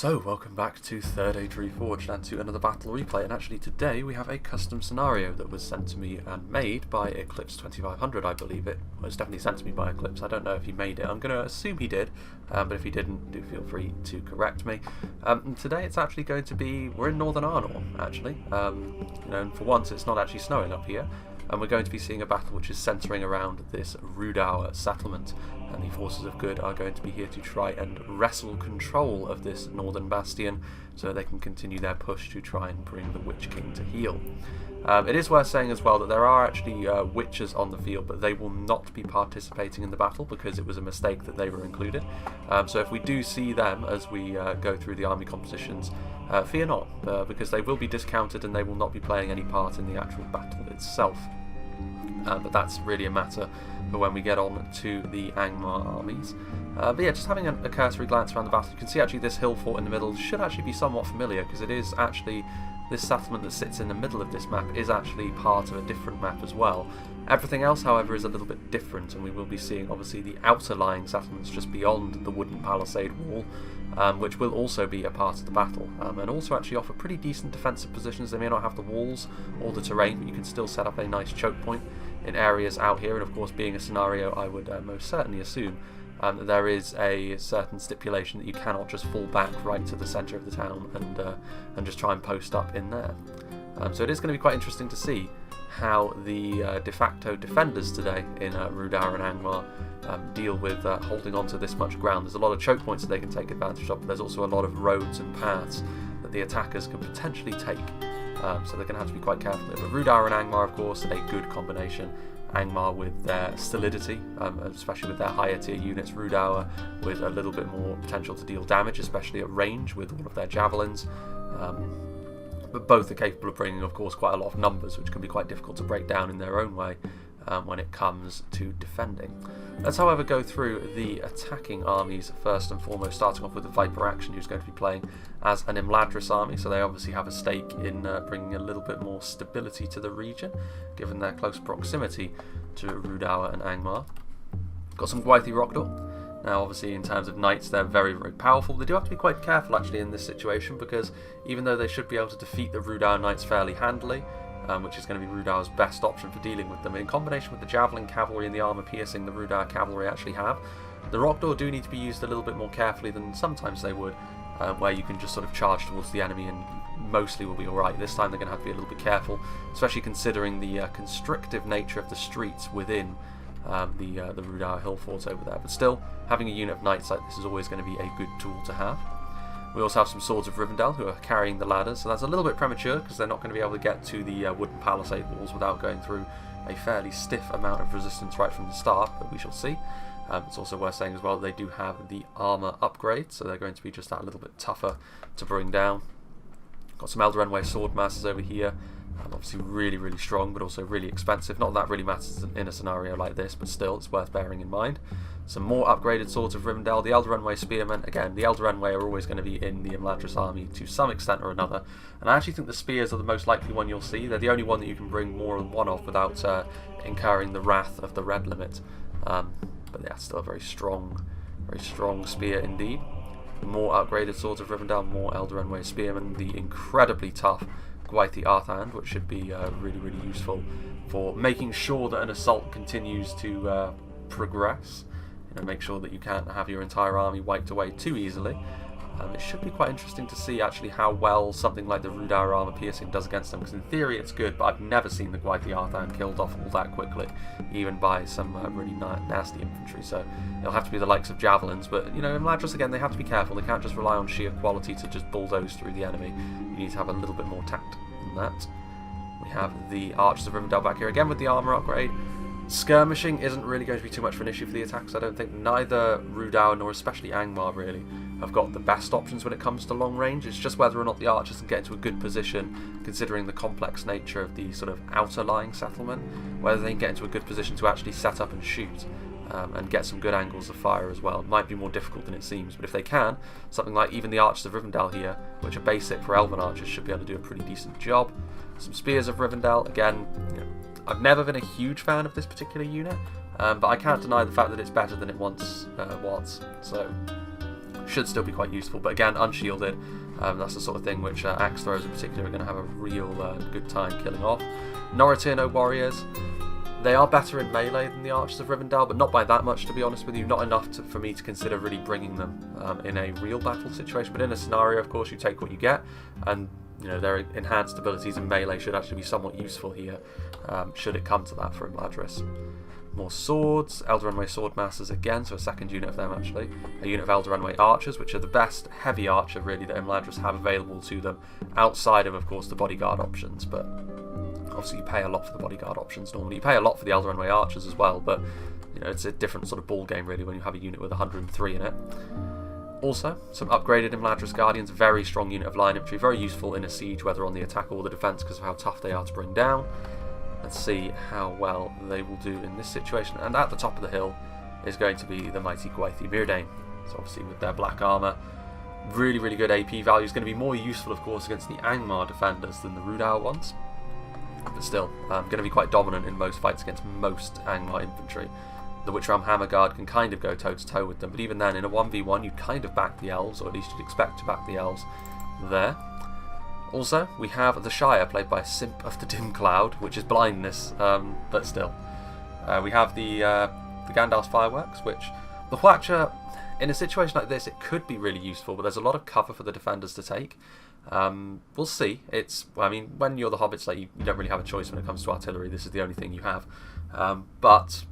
So, welcome back to 3rd Age Reforged and to another battle replay, and actually today we have a custom scenario that was sent to me and made by Eclipse 2500, I believe it was definitely sent to me by Eclipse. I don't know if he made it, I'm going to assume he did, but if he didn't, do feel free to correct me. And today it's actually going to be, we're in Northern Arnor actually, and for once it's not actually snowing up here. And we're going to be seeing a battle which is centering around this Rhudaur settlement, and the forces of good are going to be here to try and wrestle control of this northern bastion so they can continue their push to try and bring the Witch King to heel. It is worth saying as well that there are actually witches on the field, but they will not be participating in the battle because it was a mistake that they were included. So if we do see them as we go through the army compositions, fear not, because they will be discounted and they will not be playing any part in the actual battle itself. But that's really a matter for when we get on to the Angmar armies. But yeah, just having a cursory glance around the battle, you can see actually this hill fort in the middle should actually be somewhat familiar, because it is actually, this settlement that sits in the middle of this map is actually part of a different map as well. Everything else, however, is a little bit different, and we will be seeing obviously the outer lying settlements just beyond the wooden palisade wall, which will also be a part of the battle, and also actually offer pretty decent defensive positions. They may not have the walls or the terrain, but you can still set up a nice choke point in areas out here, and of course being a scenario I would most certainly assume that there is a certain stipulation that you cannot just fall back right to the centre of the town and just try and post up in there. So it is going to be quite interesting to see how the de facto defenders today in Rhudaur and Angmar deal with holding on to this much ground. There's a lot of choke points that they can take advantage of, but there's also a lot of roads and paths that the attackers can potentially take. So they're going to have to be quite careful there. But Rhudaur and Angmar, of course, are a good combination. Angmar with their solidity, especially with their higher tier units. Rhudaur with a little bit more potential to deal damage, especially at range with all of their javelins. But both are capable of bringing, of course, quite a lot of numbers, which can be quite difficult to break down in their own way when it comes to defending. Let's, however, go through the attacking armies first and foremost, starting off with the Viper Action, who's going to be playing as an Imladris army, so they obviously have a stake in bringing a little bit more stability to the region, given their close proximity to Rhudaur and Angmar. Got some Gwythi Rhudaur. Now, obviously, in terms of knights, they're very, very powerful. They do have to be quite careful, actually, in this situation, because even though they should be able to defeat the Rhudaur knights fairly handily, which is going to be Rhudaur's best option for dealing with them, in combination with the Javelin Cavalry and the armour piercing the Rhudaur Cavalry actually have, the Rhudaur do need to be used a little bit more carefully than sometimes they would, where you can just sort of charge towards the enemy and mostly will be alright. This time they're going to have to be a little bit careful, especially considering the constrictive nature of the streets within the Rhudaur hill fort over there. But still, having a unit of knights like this is always going to be a good tool to have. We also have some Swords of Rivendell who are carrying the ladders, so that's a little bit premature because they're not going to be able to get to the wooden palisade walls without going through a fairly stiff amount of resistance right from the start, but we shall see. It's also worth saying as well that they do have the armour upgrade, so they're going to be just that little bit tougher to bring down. Got some Eldarenway sword masters over here. Obviously really, really strong, but also really expensive. Not that, that really matters in a scenario like this, but still, it's worth bearing in mind. Some more upgraded Swords of Rivendell. The Eldarenway Spearmen. Again, the Eldarenway are always going to be in the Imladris army to some extent or another. And I actually think the Spears are the most likely one you'll see. They're the only one that you can bring more than one of without incurring the wrath of the red limit. But yeah, still a very strong spear indeed. More upgraded Swords of Rivendell, more Eldarenway Spearmen. The incredibly tough Gwythi Arthedain, which should be really, really useful for making sure that an assault continues to progress. Make sure that you can't have your entire army wiped away too easily. It should be quite interesting to see actually how well something like the Rhudaur armour piercing does against them, because in theory it's good, but I've never seen the Gwythi Arthedain killed off all that quickly, even by some really nasty infantry. So it'll have to be the likes of javelins, but Imladris, again, they have to be careful. They can't just rely on sheer quality to just bulldoze through the enemy. You need to have a little bit more tact than that. We have the Archers of Rivendell back here again with the armour upgrade. Skirmishing isn't really going to be too much of an issue for the attacks. I don't think neither Rhudaur nor especially Angmar really have got the best options when it comes to long range. It's just whether or not the archers can get into a good position, considering the complex nature of the sort of outer lying settlement, whether they can get into a good position to actually set up and shoot and get some good angles of fire as well. It might be more difficult than it seems, but if they can, something like even the Archers of Rivendell here, which are basic for Elven archers, should be able to do a pretty decent job. Some Spears of Rivendell, again, I've never been a huge fan of this particular unit, but I can't deny the fact that it's better than it once was. So should still be quite useful. But again, unshielded, that's the sort of thing which axe throwers in particular are going to have a real good time killing off. Norotino warriors, they are better in melee than the Archers of Rivendell, but not by that much, to be honest with you. Not enough for me to consider really bringing them in a real battle situation. But in a scenario, of course, you take what you get, and you know their enhanced abilities in melee should actually be somewhat useful here, should it come to that for Imladris. More swords, Elder Runway Sword Masters again, so a second unit of them actually. A unit of Elder Runway Archers, which are the best heavy archer really that Imladris have available to them, outside of course the bodyguard options, but obviously you pay a lot for the bodyguard options normally. You pay a lot for the Elder Runway Archers as well, but you know it's a different sort of ball game really when you have a unit with 103 in it. Also, some upgraded Imladris Guardians, very strong unit of line infantry, very useful in a siege, whether on the attack or the defence, because of how tough they are to bring down. Let's see how well they will do in this situation. And at the top of the hill is going to be the mighty Gwaithir Myrdain. So obviously with their black armour, really, really good AP value. Is going to be more useful, of course, against the Angmar defenders than the Rhudaur ones. But still, going to be quite dominant in most fights against most Angmar infantry. The Witchram Hammer Guard can kind of go toe-to-toe with them, but even then, in a 1v1, you'd kind of back the elves, or at least you'd expect to back the elves there. Also, we have the Shire, played by Simp of the Dim Cloud, which is blindness, but still. We have the Gandalf's Fireworks, which the Watcher, in a situation like this, it could be really useful, but there's a lot of cover for the defenders to take. We'll see. I mean, when you're the Hobbits, like you don't really have a choice when it comes to artillery. This is the only thing you have. But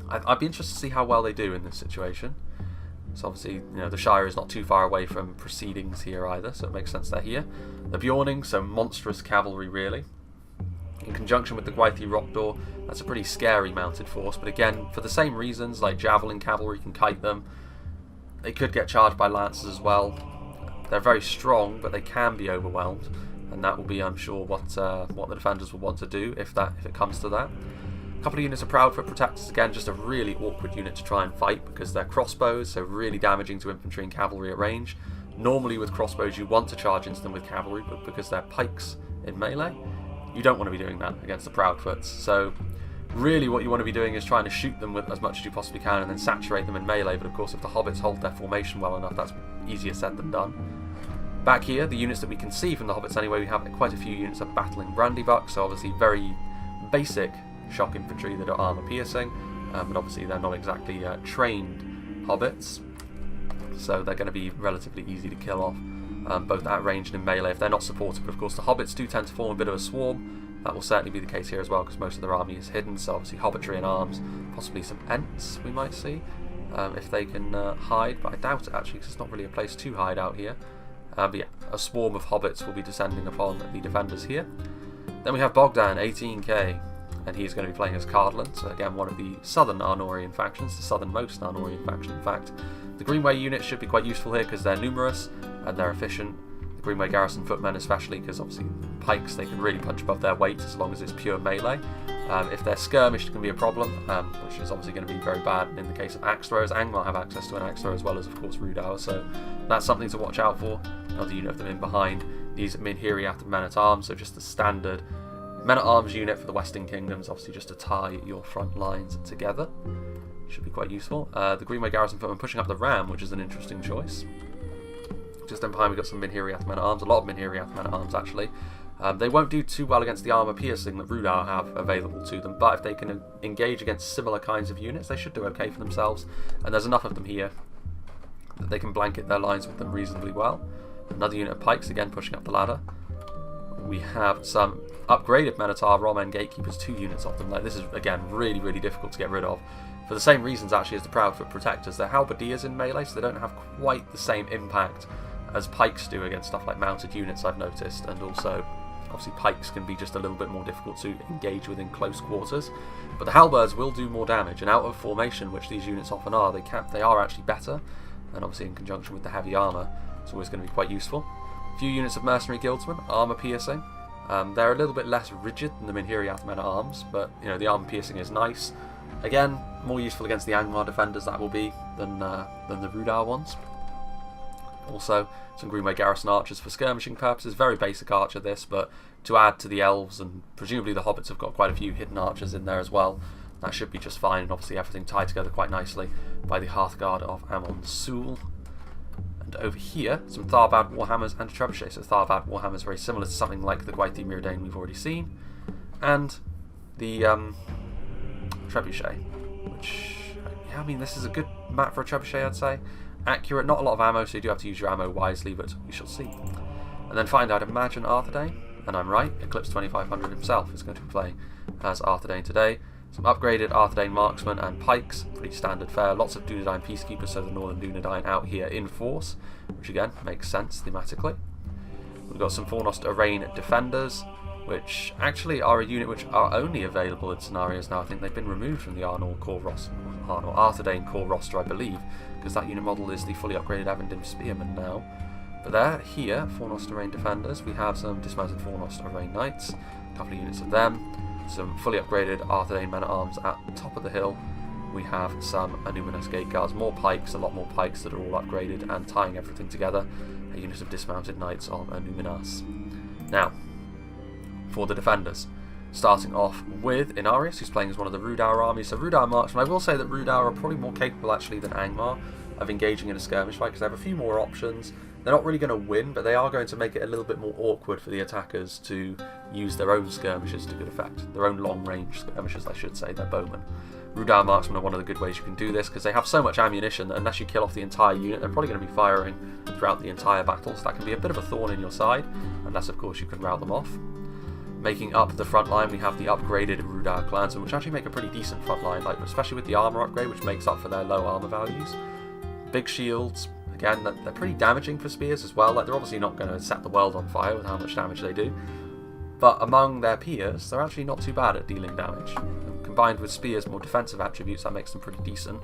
I'd be interested to see how well they do in this situation. So obviously, you know, the Shire is not too far away from proceedings here either, so it makes sense they're here. The Bjorning, so monstrous cavalry really. In conjunction with the Gwaithir Rhudaur, that's a pretty scary mounted force, but again, for the same reasons, like javelin cavalry can kite them. They could get charged by lances as well. They're very strong, but they can be overwhelmed, and that will be, I'm sure, what the defenders will want to do if it comes to that. A couple of units of Proudfoot Protectors, again, just a really awkward unit to try and fight because they're crossbows, so really damaging to infantry and cavalry at range. Normally with crossbows you want to charge into them with cavalry, but because they're pikes in melee, you don't want to be doing that against the Proudfoots. So really what you want to be doing is trying to shoot them with as much as you possibly can and then saturate them in melee, but of course if the Hobbits hold their formation well enough, that's easier said than done. Back here, the units that we can see from the Hobbits anyway, we have quite a few units of Battling Brandybuck, so obviously very basic shock infantry that are armour piercing, but obviously they're not exactly trained hobbits, so they're going to be relatively easy to kill off, both at range and in melee if they're not supported. But of course the hobbits do tend to form a bit of a swarm. That will certainly be the case here as well because most of their army is hidden, so obviously hobbitry and arms, possibly some ents we might see if they can hide, but I doubt it actually because it's not really a place to hide out here. But yeah, a swarm of hobbits will be descending upon the defenders here. Then we have Bogdan, 18k. And he's going to be playing as Cardolan, so again one of the southern Arnorian factions, the southernmost Arnorian faction in fact. The Greenway units should be quite useful here because they're numerous and they're efficient. The Greenway Garrison Footmen especially, because obviously pikes, they can really punch above their weight as long as it's pure melee. If they're skirmished it can be a problem, which is obviously going to be very bad in the case of axe throwers. Angmar have access to an axe thrower as well as of course Rhudaur, so that's something to watch out for. Another unit of them in behind. These Minhiriath Men-at-Arms, so just the standard Men-at-Arms unit for the Western Kingdoms, obviously just to tie your front lines together. Should be quite useful. The Greenway Garrison Footmen pushing up the Ram, which is an interesting choice. Just then behind we've got some Minhiriath Men-at-Arms, a lot of Minhiriath Men-at-Arms actually. They won't do too well against the armour piercing that Rhudaur have available to them, but if they can engage against similar kinds of units, they should do okay for themselves. And there's enough of them here that they can blanket their lines with them reasonably well. Another unit of pikes, again pushing up the ladder. We have some upgraded Men-at-Arms Roman Gatekeepers, 2 units of them. Like, this is, again, really, really difficult to get rid of. For the same reasons, actually, as the Proudfoot Protectors. They're halberdiers in melee, so they don't have quite the same impact as pikes do against stuff like mounted units, I've noticed. And also, obviously, pikes can be just a little bit more difficult to engage with in close quarters. But the halberds will do more damage, and out of formation, which these units often are, they are actually better. And obviously, in conjunction with the heavy armour, it's always going to be quite useful. A few units of Mercenary Guildsmen, armour piercing. They're a little bit less rigid than the Minhiriath Men-at-Arms, but you know the armour piercing is nice. Again, more useful against the Angmar defenders that will be than the Rhudaur ones. Also, some Greenway Garrison Archers for skirmishing purposes. Very basic archer this, but to add to the elves, and presumably the hobbits have got quite a few hidden archers in there as well. That should be just fine, and obviously everything tied together quite nicely by the Hearthguard of Amon Sul. And over here, some Tharbad Warhammers and a Trebuchet. So Tharbad Warhammers very similar to something like the Gwaithir Myrdain we've already seen. And the Trebuchet, which, yeah, I mean, this is a good map for a Trebuchet, I'd say. Accurate, not a lot of ammo, so you do have to use your ammo wisely, but we shall see. And then finally, I'd imagine Arthedain, and I'm right, Eclipse 2500 himself is going to be playing as Arthedain today. Some upgraded Arthedain marksmen and pikes, pretty standard fare. Lots of Dunedain peacekeepers, so the Northern Dunedain out here in force, which again makes sense thematically. We've got some Fornost Arraign defenders, which actually are a unit which are only available in scenarios now. I think they've been removed from the Arnor core roster, Arthedain core roster, I believe, because that unit model is the fully upgraded Avendim Spearman now. But there, here, Fornost Arraign defenders, we have some dismounted Fornost Arraign knights, a couple of units of them. Some fully upgraded Arthedain men-at-arms at the top of the hill. We have some Anuminas Gate Guards, more pikes, a lot more pikes that are all upgraded, and tying everything together, a unit of dismounted knights of Anuminas. Now, for the defenders, starting off with Inarius, who's playing as one of the Rhudaur armies. So Rhudaur marksmen, I will say that Rhudaur are probably more capable actually than Angmar of engaging in a skirmish fight, because they have a few more options. They're not really going to win, but they are going to make it a little bit more awkward for the attackers to use their own skirmishes to good effect. Their own long-range skirmishes, I should say, they're bowmen. Rhudaur marksmen are one of the good ways you can do this, because they have so much ammunition that unless you kill off the entire unit, they're probably going to be firing throughout the entire battle, so that can be a bit of a thorn in your side, unless of course you can rout them off. Making up the front line, we have the upgraded Rhudaur clansmen, which actually make a pretty decent front line, like, especially with the armour upgrade, which makes up for their low armour values. Big shields. Again, they're pretty damaging for spears as well. Like, they're obviously not going to set the world on fire with how much damage they do, but among their peers, they're actually not too bad at dealing damage. And combined with spears' more defensive attributes, that makes them pretty decent.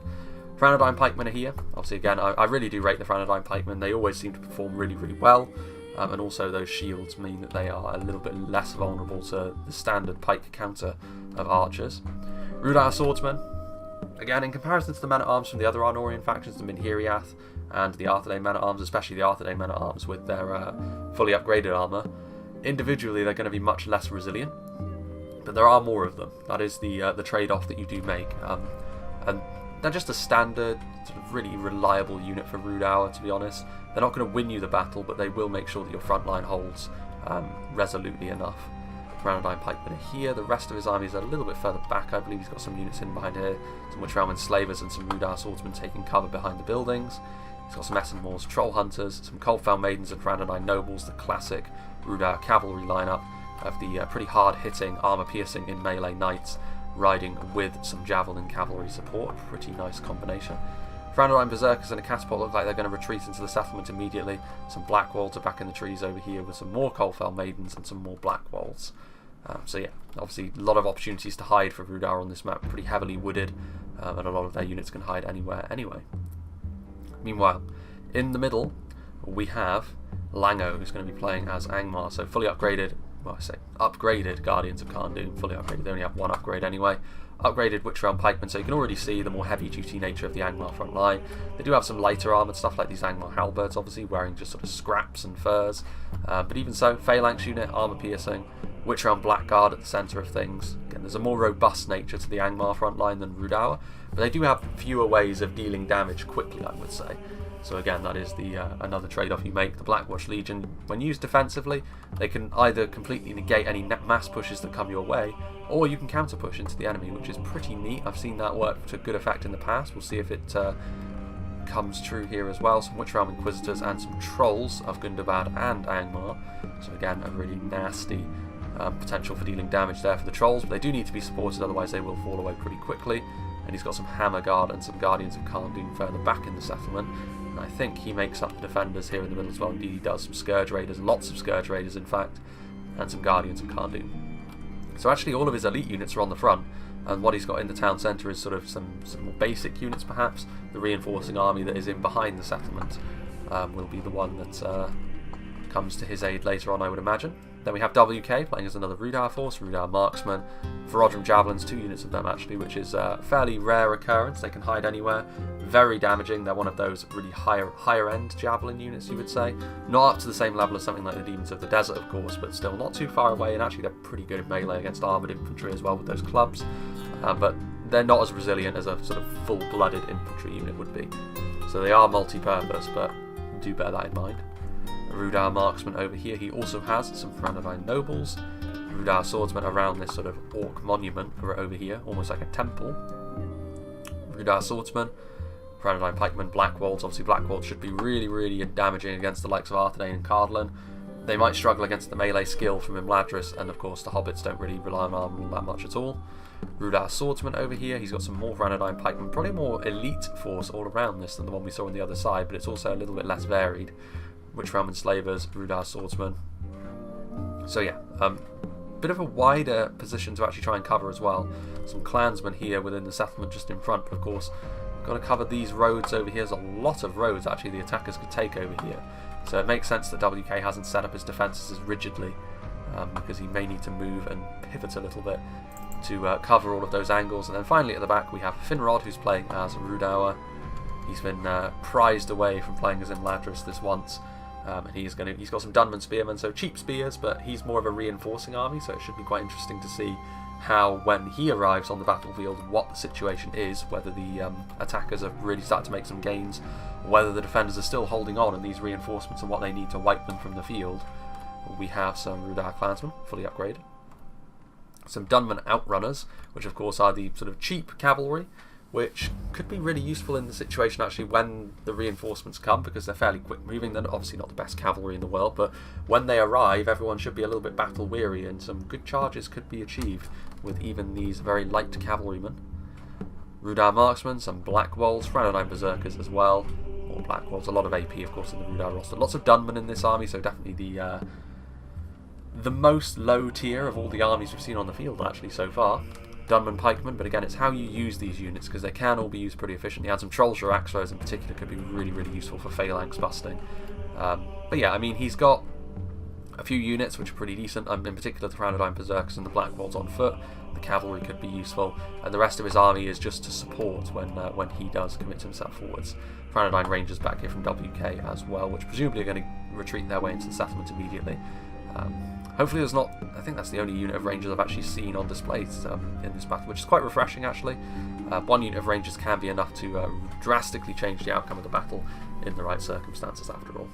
Franodyne pikemen are here. Obviously, again, I really do rate the Franodyne pikemen. They always seem to perform really, really well. And also those shields mean that they are a little bit less vulnerable to the standard pike counter of archers. Rhudaur swordsmen. Again, in comparison to the men-at-arms from the other Arnorian factions, the Minhiriath and the Arthedain men-at-arms, especially the Arthedain men-at-arms with their fully upgraded armour, individually they're going to be much less resilient, but there are more of them. That is the trade-off that you do make. And they're just a standard, sort of really reliable unit for Rhudaur, to be honest. They're not going to win you the battle, but they will make sure that your front line holds resolutely enough. Franodyne pikemen are here. The rest of his army is a little bit further back. I believe he's got some units in behind here, some Witchrailmen slavers and some Rhudaur swordsmen taking cover behind the buildings. He's got some Essenmoors troll hunters, some Coldfell maidens and Franodyne nobles, the classic Rhudaur cavalry lineup of the pretty hard-hitting, armour-piercing in melee knights, riding with some javelin cavalry support. Pretty nice combination. Franodyne berserkers and a catapult look like they're going to retreat into the settlement immediately. Some black walls are back in the trees over here with some more Coldfell maidens and some more black walls. So yeah, obviously a lot of opportunities to hide for Rhudaur on this map, pretty heavily wooded, and a lot of their units can hide anywhere anyway. Meanwhile, in the middle, we have Lango, who's going to be playing as Angmar, so fully upgraded, well I say upgraded Guardians of Cardoon, fully upgraded, they only have one upgrade anyway. Upgraded Witchrailm pikemen, so you can already see the more heavy-duty nature of the Angmar front line. They do have some lighter armoured stuff like these Angmar halberds, obviously, wearing just sort of scraps and furs. But even so, phalanx unit, armour-piercing, Witchrailm blackguard at the centre of things. Again, there's a more robust nature to the Angmar front line than Rhudaur, but they do have fewer ways of dealing damage quickly, I would say. So again, that is the another trade-off you make. The Blackwatch Legion, when used defensively, they can either completely negate any mass pushes that come your way, or you can counter-push into the enemy, which is pretty neat. I've seen that work to good effect in the past. We'll see if it comes true here as well. Some Witchrailm Inquisitors and some Trolls of Gundabad and Angmar. So again, a really nasty potential for dealing damage there for the Trolls, but they do need to be supported, otherwise they will fall away pretty quickly. And he's got some Hammer Guard and some Guardians of Cardoon further back in the settlement. And I think he makes up the defenders here in the middle as well. Indeed he does. Some Scourge Raiders, lots of Scourge Raiders in fact, and some Guardians of Cardoon. So actually all of his elite units are on the front, and what he's got in the town centre is sort of some more basic units perhaps. The reinforcing army that is in behind the settlement will be the one that comes to his aid later on, I would imagine. Then we have WK playing as another Rhudaur force, Rhudaur marksmen. Ferodrum javelins, 2 units of them actually, which is a fairly rare occurrence. They can hide anywhere, very damaging. They're one of those really higher end javelin units, you would say. Not up to the same level as something like the Demons of the Desert, of course, but still not too far away, and actually they're pretty good in melee against armoured infantry as well with those clubs. But they're not as resilient as a sort of full-blooded infantry unit would be. So they are multi-purpose, but Do bear that in mind. A Rhudaur marksman over here. He also has some Arthedain nobles. Rhudaur swordsmen around this sort of orc monument over here, almost like a temple. Rhudaur swordsmen, Arthedain pikemen, Blackwolds. Obviously Blackwolds should be really damaging against the likes of Arthedain and Cardolan. They might struggle against the melee skill from Imladris, and of course the hobbits don't really rely on armor that much at all. Rhudaur swordsman over here, he's got some more Arthedain pikemen, probably a more elite force all around this than the one we saw on the other side, but it's also a little bit less varied. Witch Realm enslavers, Rhudaur swordsman. So yeah, bit of a wider position to actually try and cover as well. Some clansmen here within the settlement just in front, but of course got to cover these roads over here. There's a lot of roads actually the attackers could take over here. So it makes sense that WK hasn't set up his defences as rigidly, because he may need to move and pivot a little bit to cover all of those angles. And then finally at the back we have Finrod, who's playing as Rhudaur. He's been prized away from playing as Imladris this once, and he's got some Dunman spearmen, so cheap spears, but he's more of a reinforcing army, so it should be quite interesting to see how, when he arrives on the battlefield, what the situation is, whether the attackers have really started to make some gains, whether the defenders are still holding on and these reinforcements and what they need to wipe them from the field. We have some Rhudaur clansmen, fully upgraded. Some Dunman outrunners, which of course are the sort of cheap cavalry, which could be really useful in the situation actually when the reinforcements come, because they're fairly quick moving. They're obviously not the best cavalry in the world, but when they arrive everyone should be a little bit battle weary, and some good charges could be achieved with even these very light cavalrymen. Rhudaur marksmen, some Blackwolds, Arthedain berserkers as well, or Blackwolds, a lot of AP of course in the Rhudaur roster. Lots of Dunman in this army, so definitely the most low tier of all the armies we've seen on the field actually so far. Dunman pikemen, but again it's how you use these units, because they can all be used pretty efficiently, and some Trollshire axe throwers in particular could be really useful for phalanx busting. But yeah, I mean he's got a few units which are pretty decent, in particular the Arthedain berserkers and the Blackwolds on foot. The cavalry could be useful, and the rest of his army is just to support when he does commit himself forwards. Arthedain rangers back here from WK as well, which presumably are going to retreat their way into the settlement immediately. Hopefully there's not, I think that's the only unit of rangers I've actually seen on display in this battle, which is quite refreshing actually. One unit of rangers can be enough to drastically change the outcome of the battle in the right circumstances after all.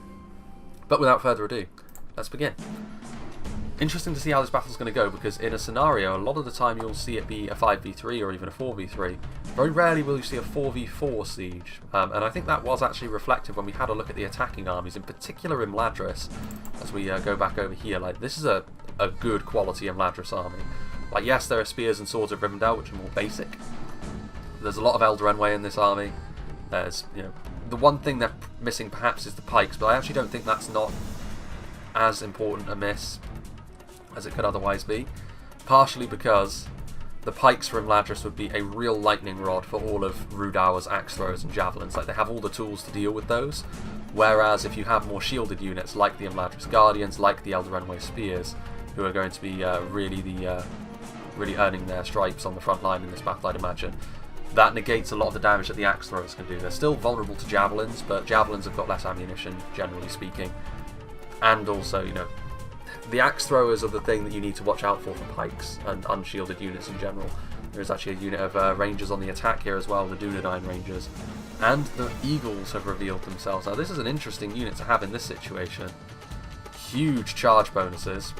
But without further ado, let's begin. Interesting to see how this battle's going to go, because in a scenario a lot of the time you'll see it be a 5v3 or even a 4v3. Very rarely will you see a 4v4 siege, and I think that was actually reflected when we had a look at the attacking armies, in particular Imladris, as we go back over here. Like, this is a good quality Imladris army. Like, yes, there are spears and swords of Rivendell, which are more basic. There's a lot of Eldarenway in this army. There's, you know, the one thing they're missing perhaps is the pikes, but I actually don't think that's not as important a miss as it could otherwise be, partially because the pikes from Imladris would be a real lightning rod for all of Rhudaur's axe throwers and javelins. Like, they have all the tools to deal with those, whereas if you have more shielded units like the Imladris Guardians, like the Eldarenway Spears, who are going to be really earning their stripes on the front line in this battle, I'd imagine, that negates a lot of the damage that the axe throwers can do. They're still vulnerable to javelins, but javelins have got less ammunition, generally speaking, and also, you know, the axe throwers are the thing that you need to watch out for pikes and unshielded units in general. There is actually a unit of rangers on the attack here as well, the Dunedain rangers. And the eagles have revealed themselves. Now this is an interesting unit to have in this situation. Huge charge bonuses.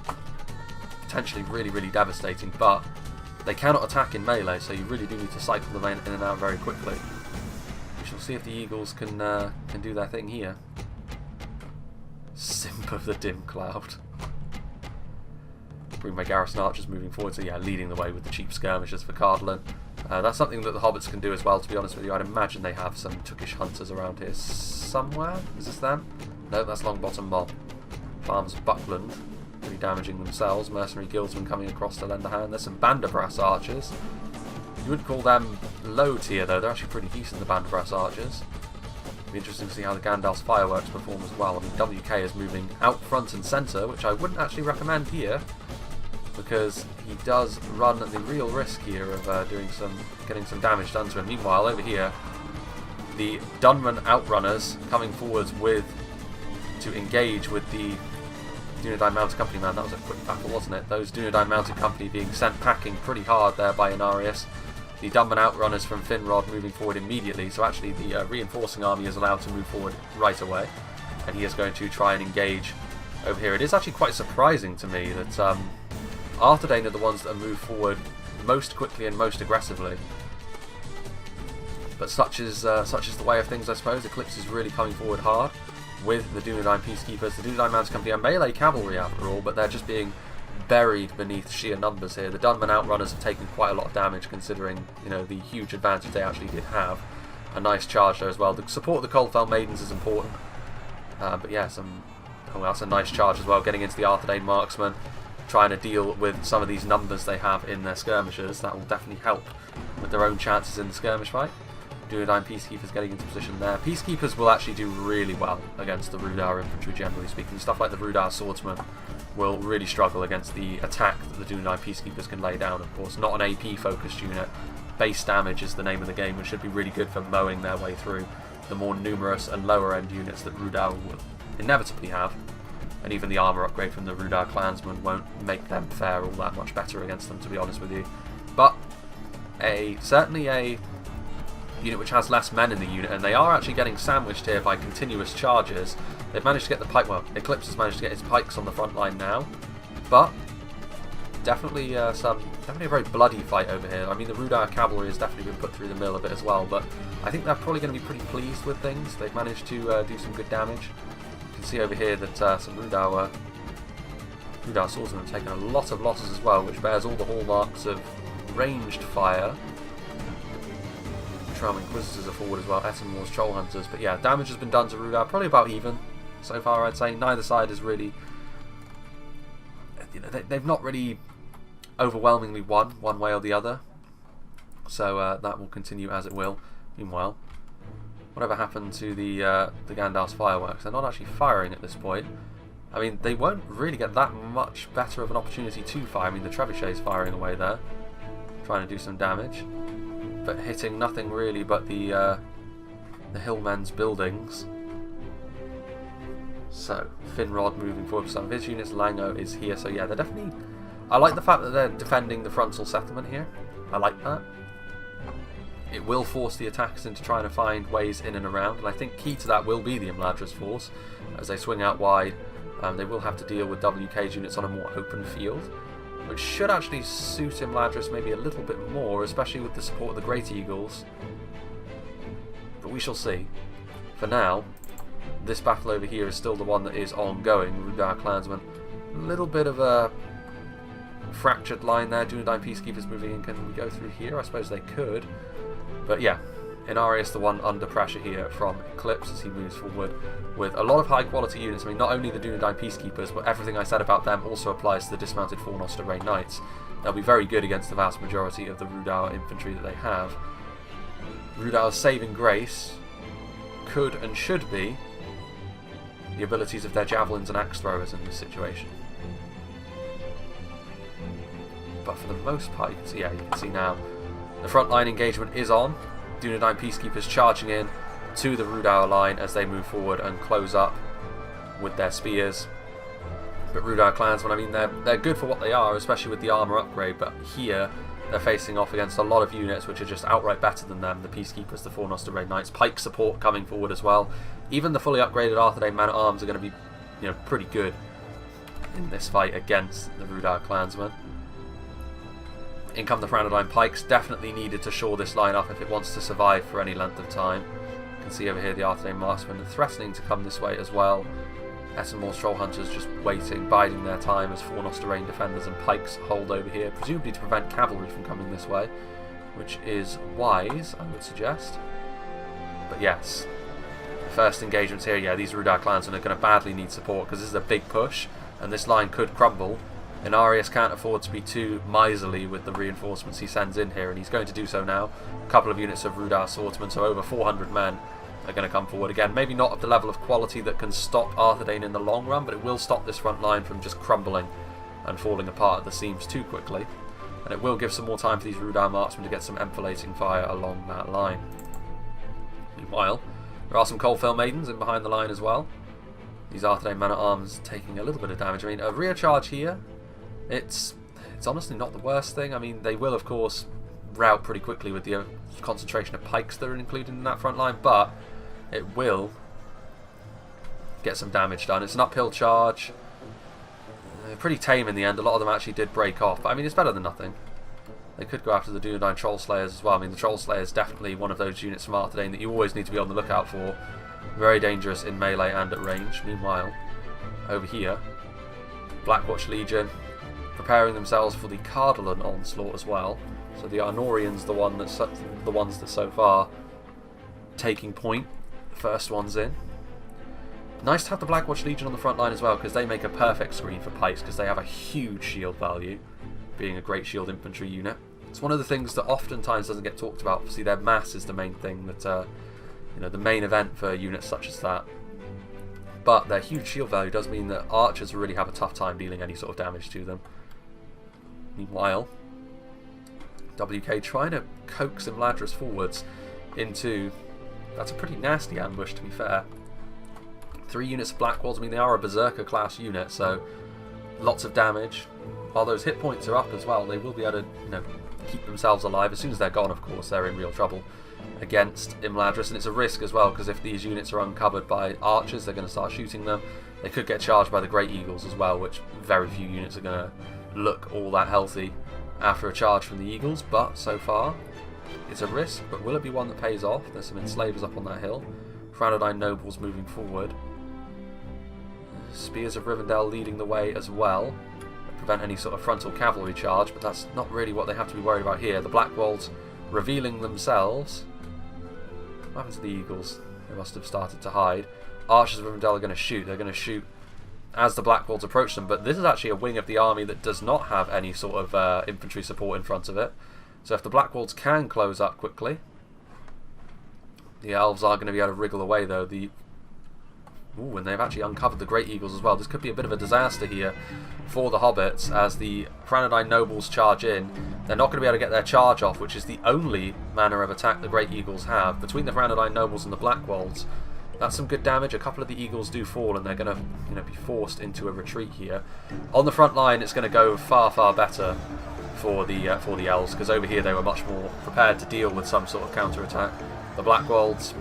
Potentially really devastating, but they cannot attack in melee, so you really do need to cycle them in and out very quickly. We shall see if the eagles can do their thing here. Simp of the dim cloud. My garrison archers moving forward, so yeah, leading the way with the cheap skirmishers for Cardolan. That's something that the hobbits can do as well, to be honest with you. I'd imagine they have some Tookish hunters around here somewhere. Is this them? No, that's Longbottom Mob. Farms of Buckland, pretty damaging themselves. Mercenary guildsmen coming across to lend a hand. There's some Banderbrass archers. You wouldn't call them low tier though, they're actually pretty decent, the Banderbrass archers. It'll be interesting to see how the Gandalf's fireworks perform as well. I mean, WK is moving out front and centre, which I wouldn't actually recommend here, because he does run the real risk here of getting some damage done to him. Meanwhile, over here, the Dunman outrunners coming forwards to engage with the Dunedain Mounted Company. Man, that was a quick battle, wasn't it? Those Dunedain Mounted Company being sent packing pretty hard there by Inarius. The Dunman outrunners from Finrod moving forward immediately, so actually the reinforcing army is allowed to move forward right away. and he is going to try and engage over here. It is actually quite surprising to me that Arthedain are the ones that move forward most quickly and most aggressively. But such is the way of things, I suppose. Eclipse is really coming forward hard with the Dunedain Peacekeepers. The Dunedain Mounted Company are melee cavalry after all, but they're just being buried beneath sheer numbers here. The Dunman Outrunners have taken quite a lot of damage considering, you know, the huge advantage they actually did have. A nice charge there as well. The support of the Coldfell Maidens is important. But yeah, that's a nice charge as well, getting into the Arthedain Marksmen, trying to deal with some of these numbers they have in their skirmishers. That will definitely help with their own chances in the skirmish fight. Dunedain Peacekeepers getting into position there. Peacekeepers will actually do really well against the Rhudaur infantry, generally speaking. Stuff like the Rhudaur swordsmen will really struggle against the attack that the Dunedain Peacekeepers can lay down, of course. Not an AP focused unit. Base damage is the name of the game, which should be really good for mowing their way through the more numerous and lower end units that Rhudaur will inevitably have. And even the armour upgrade from the Rhudaur clansmen won't make them fare all that much better against them, to be honest with you. But certainly a unit which has less men in the unit, and they are actually getting sandwiched here by continuous charges. They've managed to get the pike, well, Eclipse has managed to get his pikes on the front line now, but definitely a very bloody fight over here. I mean, the Rhudaur cavalry has definitely been put through the mill a bit as well, but I think they're probably going to be pretty pleased with things. They've managed to do some good damage. You can see over here that some Rhudaur swordsmen have taken a lot of losses as well, which bears all the hallmarks of ranged fire. Tram Inquisitors are forward as well, Etenwar's Troll Hunters, but yeah, damage has been done to Rhudaur, probably about even so far, I'd say. Neither side is really, you know, they've not really overwhelmingly won one way or the other, so that will continue as it will. Meanwhile, whatever happened to the Gandalf's fireworks? They're not actually firing at this point. I mean, they won't really get that much better of an opportunity to fire. I mean, the Trebuchet's firing away there, trying to do some damage, but hitting nothing really but the Hillmen's buildings. So, Finrod moving forward with some of his units. Lango is here, so yeah, they're definitely... I like the fact that they're defending the frontal settlement here. I like that. It will force the attackers into trying to find ways in and around, and I think key to that will be the Imladris force. As they swing out wide, they will have to deal with WK's units on a more open field, which should actually suit Imladris maybe a little bit more, especially with the support of the Great Eagles. But we shall see. For now, this battle over here is still the one that is ongoing. Rhudaur clansmen, a little bit of a fractured line there. Dunedain Peacekeepers moving in. Can we go through here? I suppose they could. But yeah, Inarius the one under pressure here from Eclipse as he moves forward with a lot of high quality units. I mean, not only the Dunedain Peacekeepers, but everything I said about them also applies to the dismounted Fornoster Rain Knights. They'll be very good against the vast majority of the Rhudaur infantry that they have. Rhudaur's saving grace could and should be the abilities of their javelins and axe throwers in this situation. But for the most part, you can see now the frontline engagement is on. Dunedain Peacekeepers charging in to the Rhudaur line as they move forward and close up with their spears. But Rhudaur clansmen, I mean, they're good for what they are, especially with the armour upgrade, but here they're facing off against a lot of units which are just outright better than them. The Peacekeepers, the Fornoster Raid Knights, pike support coming forward as well. Even the fully upgraded Arthedain Man-at-Arms are going to be, you know, pretty good in this fight against the Rhudaur clansmen. In come the Arthedain pikes, definitely needed to shore this line up if it wants to survive for any length of time. You can see over here the Arthedain marksmen are threatening to come this way as well. Etenwar's Troll Hunters just waiting, biding their time as Fornoster Rain defenders and pikes hold over here, presumably to prevent cavalry from coming this way, which is wise, I would suggest. But yes, the first engagements here, yeah, these Rhudaur clansmen are going to badly need support because this is a big push and this line could crumble. Inarius can't afford to be too miserly with the reinforcements he sends in here, and he's going to do so now. A couple of units of Rhudaur swordsmen, so over 400 men are going to come forward again. Maybe not of the level of quality that can stop Arthedain in the long run, but it will stop this front line from just crumbling and falling apart at the seams too quickly. And it will give some more time for these Rhudaur marksmen to get some enfilading fire along that line. Meanwhile, there are some Coldfell Maidens in behind the line as well. These Arthedain Man-at-Arms taking a little bit of damage. I mean, a rear charge here, it's honestly not the worst thing. I mean, they will, of course, rout pretty quickly with the concentration of pikes that are included in that front line, but it will get some damage done. It's an uphill charge. They're pretty tame in the end. A lot of them actually did break off, but I mean, it's better than nothing. They could go after the Dunedain Troll Slayers as well. I mean, the Troll Slayer is definitely one of those units from Arthedain that you always need to be on the lookout for. Very dangerous in melee and at range. Meanwhile, over here, Blackwatch Legion preparing themselves for the Cardolan onslaught as well. So the Arnorians, the ones that so far taking point. The first one's in. Nice to have the Blackwatch Legion on the front line as well, because they make a perfect screen for pikes, because they have a huge shield value, being a great shield infantry unit. It's one of the things that oftentimes doesn't get talked about. Obviously, their mass is the main thing that, you know, the main event for units such as that. But their huge shield value does mean that archers really have a tough time dealing any sort of damage to them. Meanwhile, WK trying to coax Imladris forwards into... That's a pretty nasty ambush, to be fair. 3 units of Blackwalls. I mean, they are a Berserker class unit, so lots of damage. While those hit points are up as well, they will be able to, you know, keep themselves alive. As soon as they're gone, of course, they're in real trouble against Imladris, and it's a risk as well, because if these units are uncovered by archers, they're going to start shooting them. They could get charged by the Great Eagles as well, which very few units are going to look all that healthy after a charge from the Eagles, but so far it's a risk. But will it be one that pays off? There's some enslavers up on that hill. Arthedain nobles moving forward. Spears of Rivendell leading the way as well, prevent any sort of frontal cavalry charge, but that's not really what they have to be worried about here. The Blackwalls revealing themselves. What happened to the Eagles? They must have started to hide. Archers of Rivendell are going to shoot. They're going to shoot as the Blackwalls approach them, but this is actually a wing of the army that does not have any sort of infantry support in front of it. So if the Blackwalls can close up quickly, the elves are going to be able to wriggle away though. Ooh, and they've actually uncovered the Great Eagles as well. This could be a bit of a disaster here for the hobbits as the Arthedain nobles charge in. They're not going to be able to get their charge off, which is the only manner of attack the Great Eagles have. Between the Arthedain nobles and the Blackwalls, that's some good damage. A couple of the Eagles do fall, and they're going to, you know, be forced into a retreat here. On the front line, it's going to go far, far better for the elves, because over here they were much more prepared to deal with some sort of counter-attack. The Blackwalls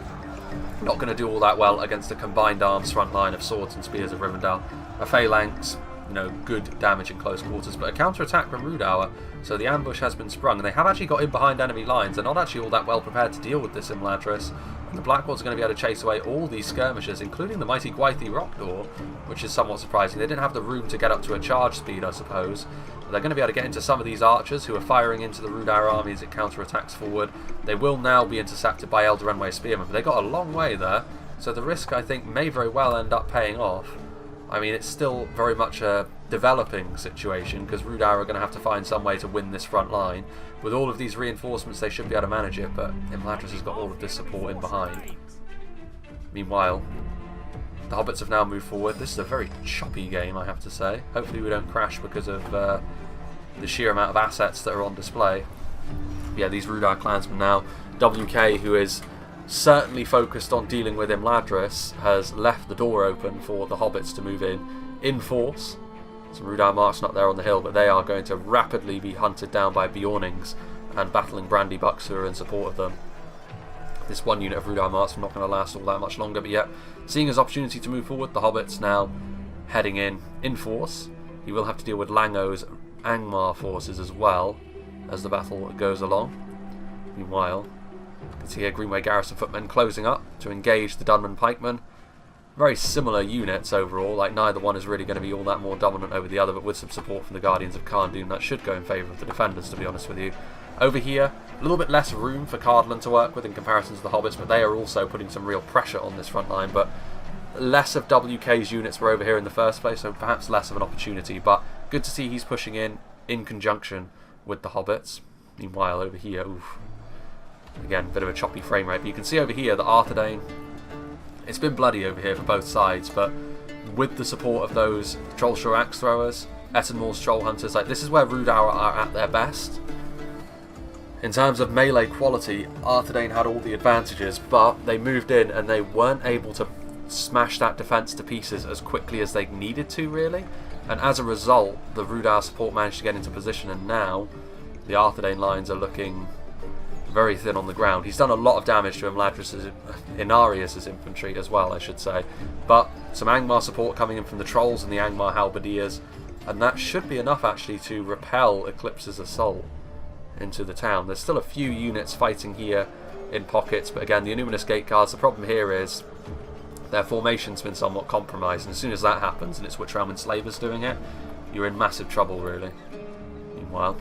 not going to do all that well against a combined arms front line of swords and spears of Rivendell. A phalanx, you know, good damage in close quarters, but a counter-attack from Rhudaur, so the ambush has been sprung, and they have actually got in behind enemy lines. They're not actually all that well prepared to deal with this Imladris, and the Blackwalls are going to be able to chase away all these skirmishers, including the mighty Gwythi Rhudaur, which is somewhat surprising. They didn't have the room to get up to a charge speed, I suppose. But they're going to be able to get into some of these archers who are firing into the Rhudaur army as it counter-attacks forward. They will now be intercepted by Elder Renway Spearmen, but they got a long way there, so the risk, I think, may very well end up paying off. I mean, it's still very much a developing situation, because Rhudaur are going to have to find some way to win this front line. With all of these reinforcements, they should be able to manage it, but Imladris has got all of this support in behind. Meanwhile, the hobbits have now moved forward. This is a very choppy game, I have to say. Hopefully we don't crash because of the sheer amount of assets that are on display. Yeah, these Rhudaur clansmen now. WK, who is certainly focused on dealing with Imladris, has left the door open for the hobbits to move in force. Some Rhudaur marching up there on the hill, but they are going to rapidly be hunted down by Bjornings and battling Brandybucks who are in support of them. This one unit of Rhudaur marksmen not going to last all that much longer, but yet, seeing his opportunity to move forward, the hobbits now heading in force. He will have to deal with Lango's Angmar forces as well as the battle goes along. Meanwhile, you can see here Greenway Garrison footmen closing up to engage the Dunman pikemen. Very similar units overall, like neither one is really going to be all that more dominant over the other, but with some support from the Guardians of Cardolan, that should go in favour of the defenders, to be honest with you. Over here, a little bit less room for Cardolan to work with in comparison to the hobbits, but they are also putting some real pressure on this front line, but less of WK's units were over here in the first place, so perhaps less of an opportunity, but good to see he's pushing in conjunction with the hobbits. Meanwhile, over here, oof, again, a bit of a choppy frame rate, but you can see over here that Arthedain, it's been bloody over here for both sides, but with the support of those Trollshaw axe throwers, Ettenmoor's troll hunters, like this is where Rhudaur are at their best. In terms of melee quality, Arthedain had all the advantages, but they moved in and they weren't able to smash that defence to pieces as quickly as they needed to, really. And as a result, the Rhudaur support managed to get into position, and now the Arthedain lines are looking very thin on the ground. He's done a lot of damage to Inarius' infantry as well, I should say. But some Angmar support coming in from the trolls and the Angmar halberdiers, and that should be enough actually to repel Eclipse's assault into the town. There's still a few units fighting here in pockets, but again, the Illuminous Gate Guards, the problem here is their formation's been somewhat compromised, and as soon as that happens, and it's Witch Realm Enslavers doing it, you're in massive trouble, really. Meanwhile,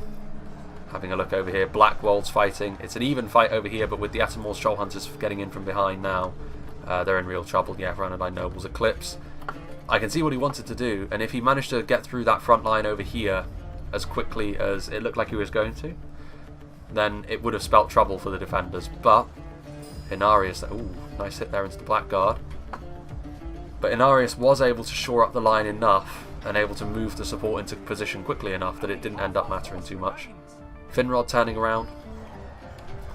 having a look over here, Blackwold's fighting. It's an even fight over here, but with the Atomor's Troll Hunters getting in from behind now, they're in real trouble. Yeah, Rhudaur Nobles Eclipse. I can see what he wanted to do, and if he managed to get through that front line over here as quickly as it looked like he was going to, then it would have spelt trouble for the defenders. But Inarius, ooh, nice hit there into the Blackguard. But Inarius was able to shore up the line enough and able to move the support into position quickly enough that it didn't end up mattering too much. Finrod turning around.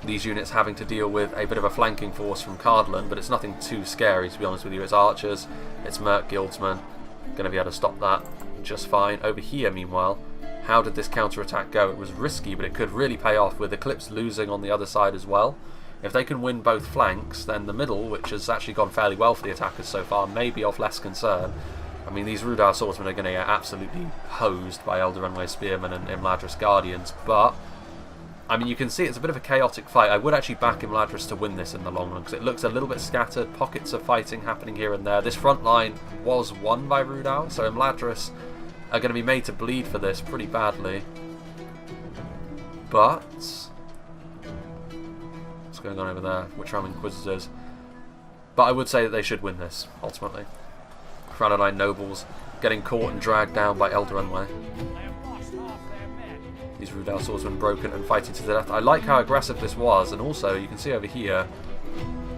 These units having to deal with a bit of a flanking force from Cardolan, but it's nothing too scary, to be honest with you. It's archers, it's Merc Guildsmen, going to be able to stop that just fine. Over here, meanwhile, how did this counter-attack go? It was risky, but it could really pay off with Eclipse losing on the other side as well. If they can win both flanks, then the middle, which has actually gone fairly well for the attackers so far, may be of less concern. I mean, these Rhudaur swordsmen are going to get absolutely hosed by Elder Runway Spearmen and Imladris Guardians, but I mean, you can see it's a bit of a chaotic fight. I would actually back Imladris to win this in the long run, because it looks a little bit scattered, pockets of fighting happening here and there. This front line was won by Rhudaur, so Imladris are going to be made to bleed for this pretty badly. But what's going on over there? Witch Realm Inquisitors. But I would say that they should win this, ultimately. Rhudaur Nobles getting caught and dragged down by Elder Runway. These Rhudaur swordsmen broken and fighting to the death. I like how aggressive this was, and also you can see over here,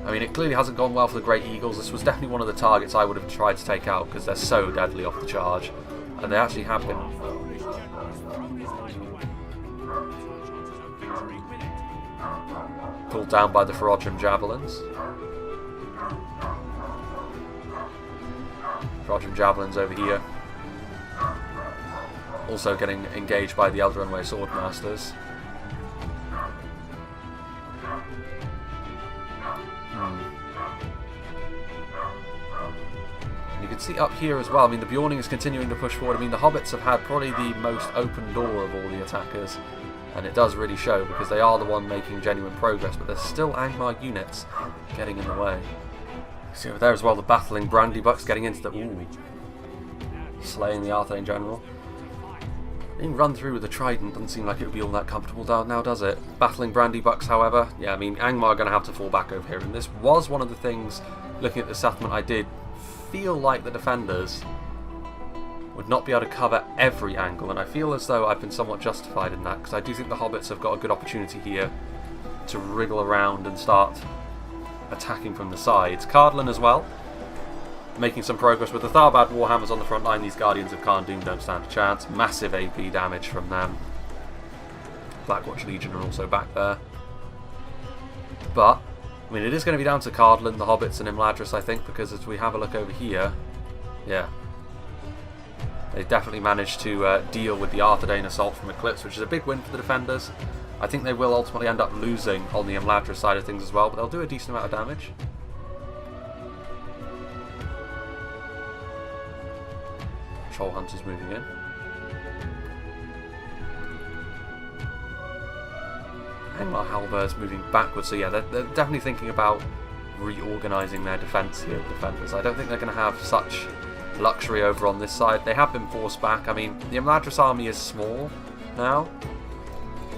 I mean, it clearly hasn't gone well for the Great Eagles. This was definitely one of the targets I would have tried to take out, because they're so deadly off the charge, and they actually have been. Pulled down by the Reforged Javelins. Reforged Javelins over here. Also getting engaged by the Elder Runway Swordmasters. You can see up here as well, I mean, the Bjorning is continuing to push forward. I mean, the Hobbits have had probably the most open door of all the attackers, and it does really show, because they are the one making genuine progress, but there's still Angmar units getting in the way. See over there as well, the battling Brandybucks getting into the... Ooh. Slaying the Arthedain General. Being run through with a trident doesn't seem like it would be all that comfortable now, does it? Battling Brandybucks, however, yeah, I mean, Angmar are going to have to fall back over here, and this was one of the things, looking at the settlement, I did feel like the defenders would not be able to cover every angle, and I feel as though I've been somewhat justified in that, because I do think the Hobbits have got a good opportunity here to wriggle around and start attacking from the sides. Cardolan as well, making some progress with the Tharbad Warhammers on the front line. These Guardians of Khan Doom don't stand a chance. Massive AP damage from them. Blackwatch Legion are also back there. But, I mean, it is going to be down to Cardolan, the Hobbits, and Imladris, I think, because as we have a look over here, yeah, they definitely managed to deal with the Arthedain assault from Eclipse, which is a big win for the defenders. I think they will ultimately end up losing on the Imladris side of things as well, but they'll do a decent amount of damage. Troll Hunters moving in. Angmar Halberds moving backwards, so yeah, they're definitely thinking about reorganising their defence here, the defenders. I don't think they're going to have such luxury over on this side. They have been forced back. I mean, the Imladris army is small now,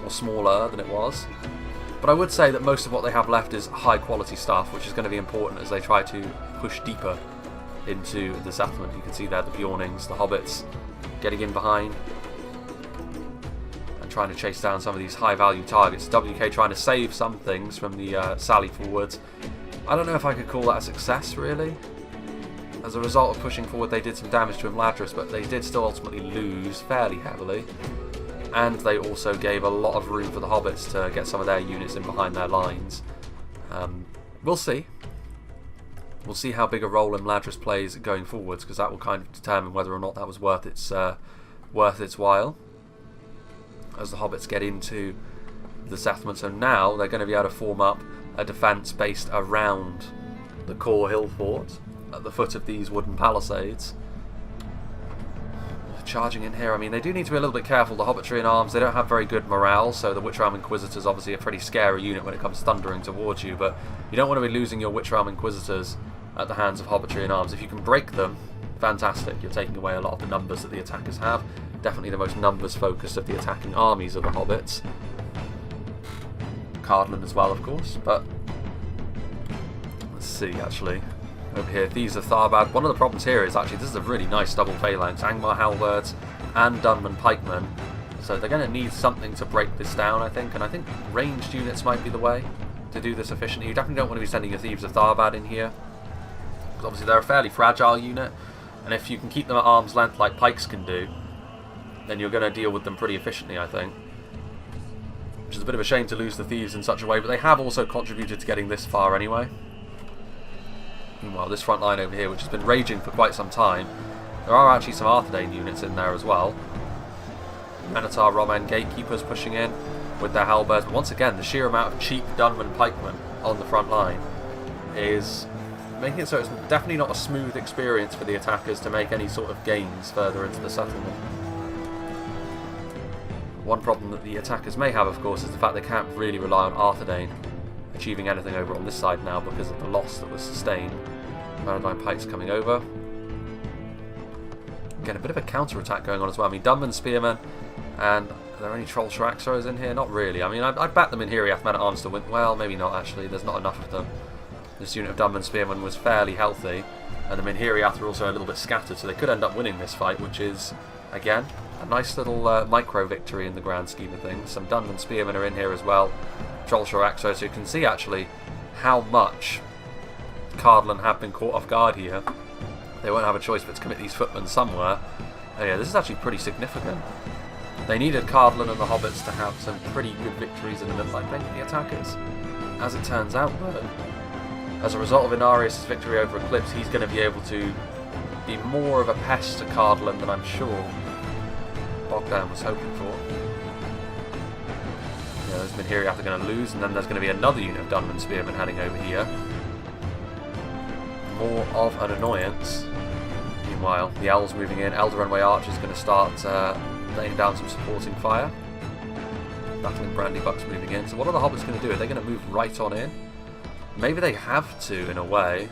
or smaller than it was, but I would say that most of what they have left is high quality stuff, which is going to be important as they try to push deeper into the settlement. You can see there the Bjornings, the Hobbits getting in behind and trying to chase down some of these high value targets. WK trying to save some things from the sally forwards. I don't know if I could call that a success, really. As a result of pushing forward, they did some damage to Imladris, but they did still ultimately lose fairly heavily. And they also gave a lot of room for the Hobbits to get some of their units in behind their lines. We'll see. We'll see how big a role Imladris plays going forwards, because that will kind of determine whether or not that was worth its while. As the Hobbits get into the settlement, so now they're going to be able to form up a defence based around the core hill fort at the foot of these wooden palisades. Charging in here, I mean, they do need to be a little bit careful. The Hobbitry in arms, they don't have very good morale, so the Witch Realm Inquisitors obviously a pretty scary unit when it comes thundering towards you, but you don't want to be losing your Witch Realm Inquisitors at the hands of Hobbitry in arms. If you can break them, fantastic. You're taking away a lot of the numbers that the attackers have. Definitely the most numbers focused of the attacking armies of the Hobbits. Cardolan as well, of course, but let's see, actually. Over here, Thieves of Tharbad. One of the problems here is actually this is a really nice double phalanx. Angmar Halberds and Dunman Pikemen. So they're going to need something to break this down, I think. And I think ranged units might be the way to do this efficiently. You definitely don't want to be sending your Thieves of Tharbad in here, because obviously they're a fairly fragile unit. And if you can keep them at arm's length like pikes can do, then you're going to deal with them pretty efficiently, I think. Which is a bit of a shame to lose the Thieves in such a way, but they have also contributed to getting this far anyway. Meanwhile, this front line over here, which has been raging for quite some time, there are actually some Arthedain units in there as well. Minotaur, Roman Gatekeepers pushing in with their halberds. But once again, the sheer amount of cheap Dunman pikemen on the front line is making it so it's definitely not a smooth experience for the attackers to make any sort of gains further into the settlement. One problem that the attackers may have, of course, is the fact they can't really rely on Arthedain achieving anything over on this side now because of the loss that was sustained. Maritime Pikes coming over. Again, a bit of a counter-attack going on as well. I mean, Dunman Spearmen, and are there any Troll Shiraxos in here? Not really. I mean, I'd bet them in Hiriath Men-at-Arms to win. Well, maybe not, actually. There's not enough of them. This unit of Dunman Spearmen was fairly healthy, and the Minhiriath were also a little bit scattered, so they could end up winning this fight, which is, again, a nice little micro-victory in the grand scheme of things. Some Dunman Spearmen are in here as well. Troll Shiraxos, so you can see, actually, how much Cardolan have been caught off guard here. They won't have a choice but to commit these footmen somewhere. Oh yeah, this is actually pretty significant. They needed Cardolan and the Hobbits to have some pretty good victories in the middle, I think, the attackers. As it turns out, though, as a result of Inarius' victory over Eclipse, he's going to be able to be more of a pest to Cardolan than I'm sure Bogdan was hoping for. Yeah, there's Minhiriath are going to lose, and then there's going to be another unit of Dunman Spearmen heading over here. More of an annoyance. Meanwhile, the Elves moving in. Elder Runway Archers going to start laying down some supporting fire. Battling Brandy Bucks moving in. So what are the Hobbits going to do? Are they going to move right on in? Maybe they have to, in a way.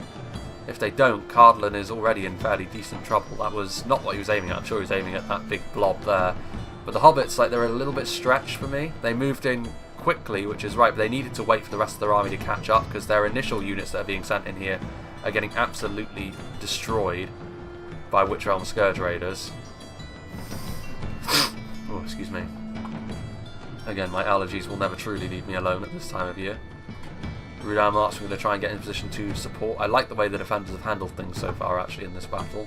If they don't, Cardolan is already in fairly decent trouble. That was not what he was aiming at. I'm sure he was aiming at that big blob there. But the Hobbits, like, they're a little bit stretched for me. They moved in quickly, which is right, but they needed to wait for the rest of their army to catch up, because their initial units that are being sent in here are getting absolutely destroyed by Witch Realm Scourge Raiders. Oh, excuse me. Again, my allergies will never truly leave me alone at this time of year. Rhudaur March, we're going to try and get in position to support. I like the way the defenders have handled things so far, actually, in this battle.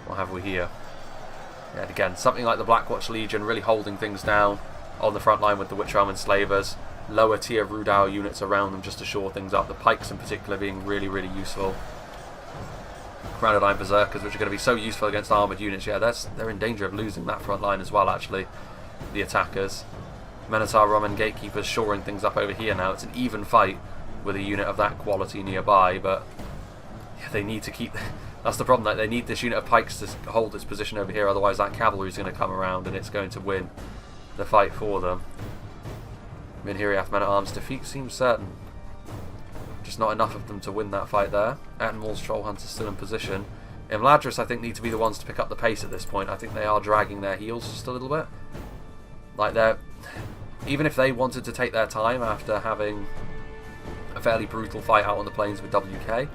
What have we here? And again, something like the Blackwatch Legion really holding things down on the front line with the Witch Realm Enslavers. Lower tier Rhudaur units around them just to shore things up. The Pikes in particular being really, really useful. Cardolan Berserkers, which are going to be so useful against armoured units. Yeah, they're in danger of losing that front line as well, actually, the attackers. Minotaur, Roman Gatekeepers shoring things up over here now. It's an even fight with a unit of that quality nearby, but yeah, they need to keep... That's the problem, that they need this unit of Pikes to hold its position over here, otherwise that cavalry is going to come around and it's going to win the fight for them. Minhiriath Men-at-Arms defeat seems certain. Just not enough of them to win that fight there. Attenmore's Troll Hunters still in position. Imladris, I think, need to be the ones to pick up the pace at this point. I think they are dragging their heels just a little bit. Like, they're... Even if they wanted to take their time after having a fairly brutal fight out on the plains with WK,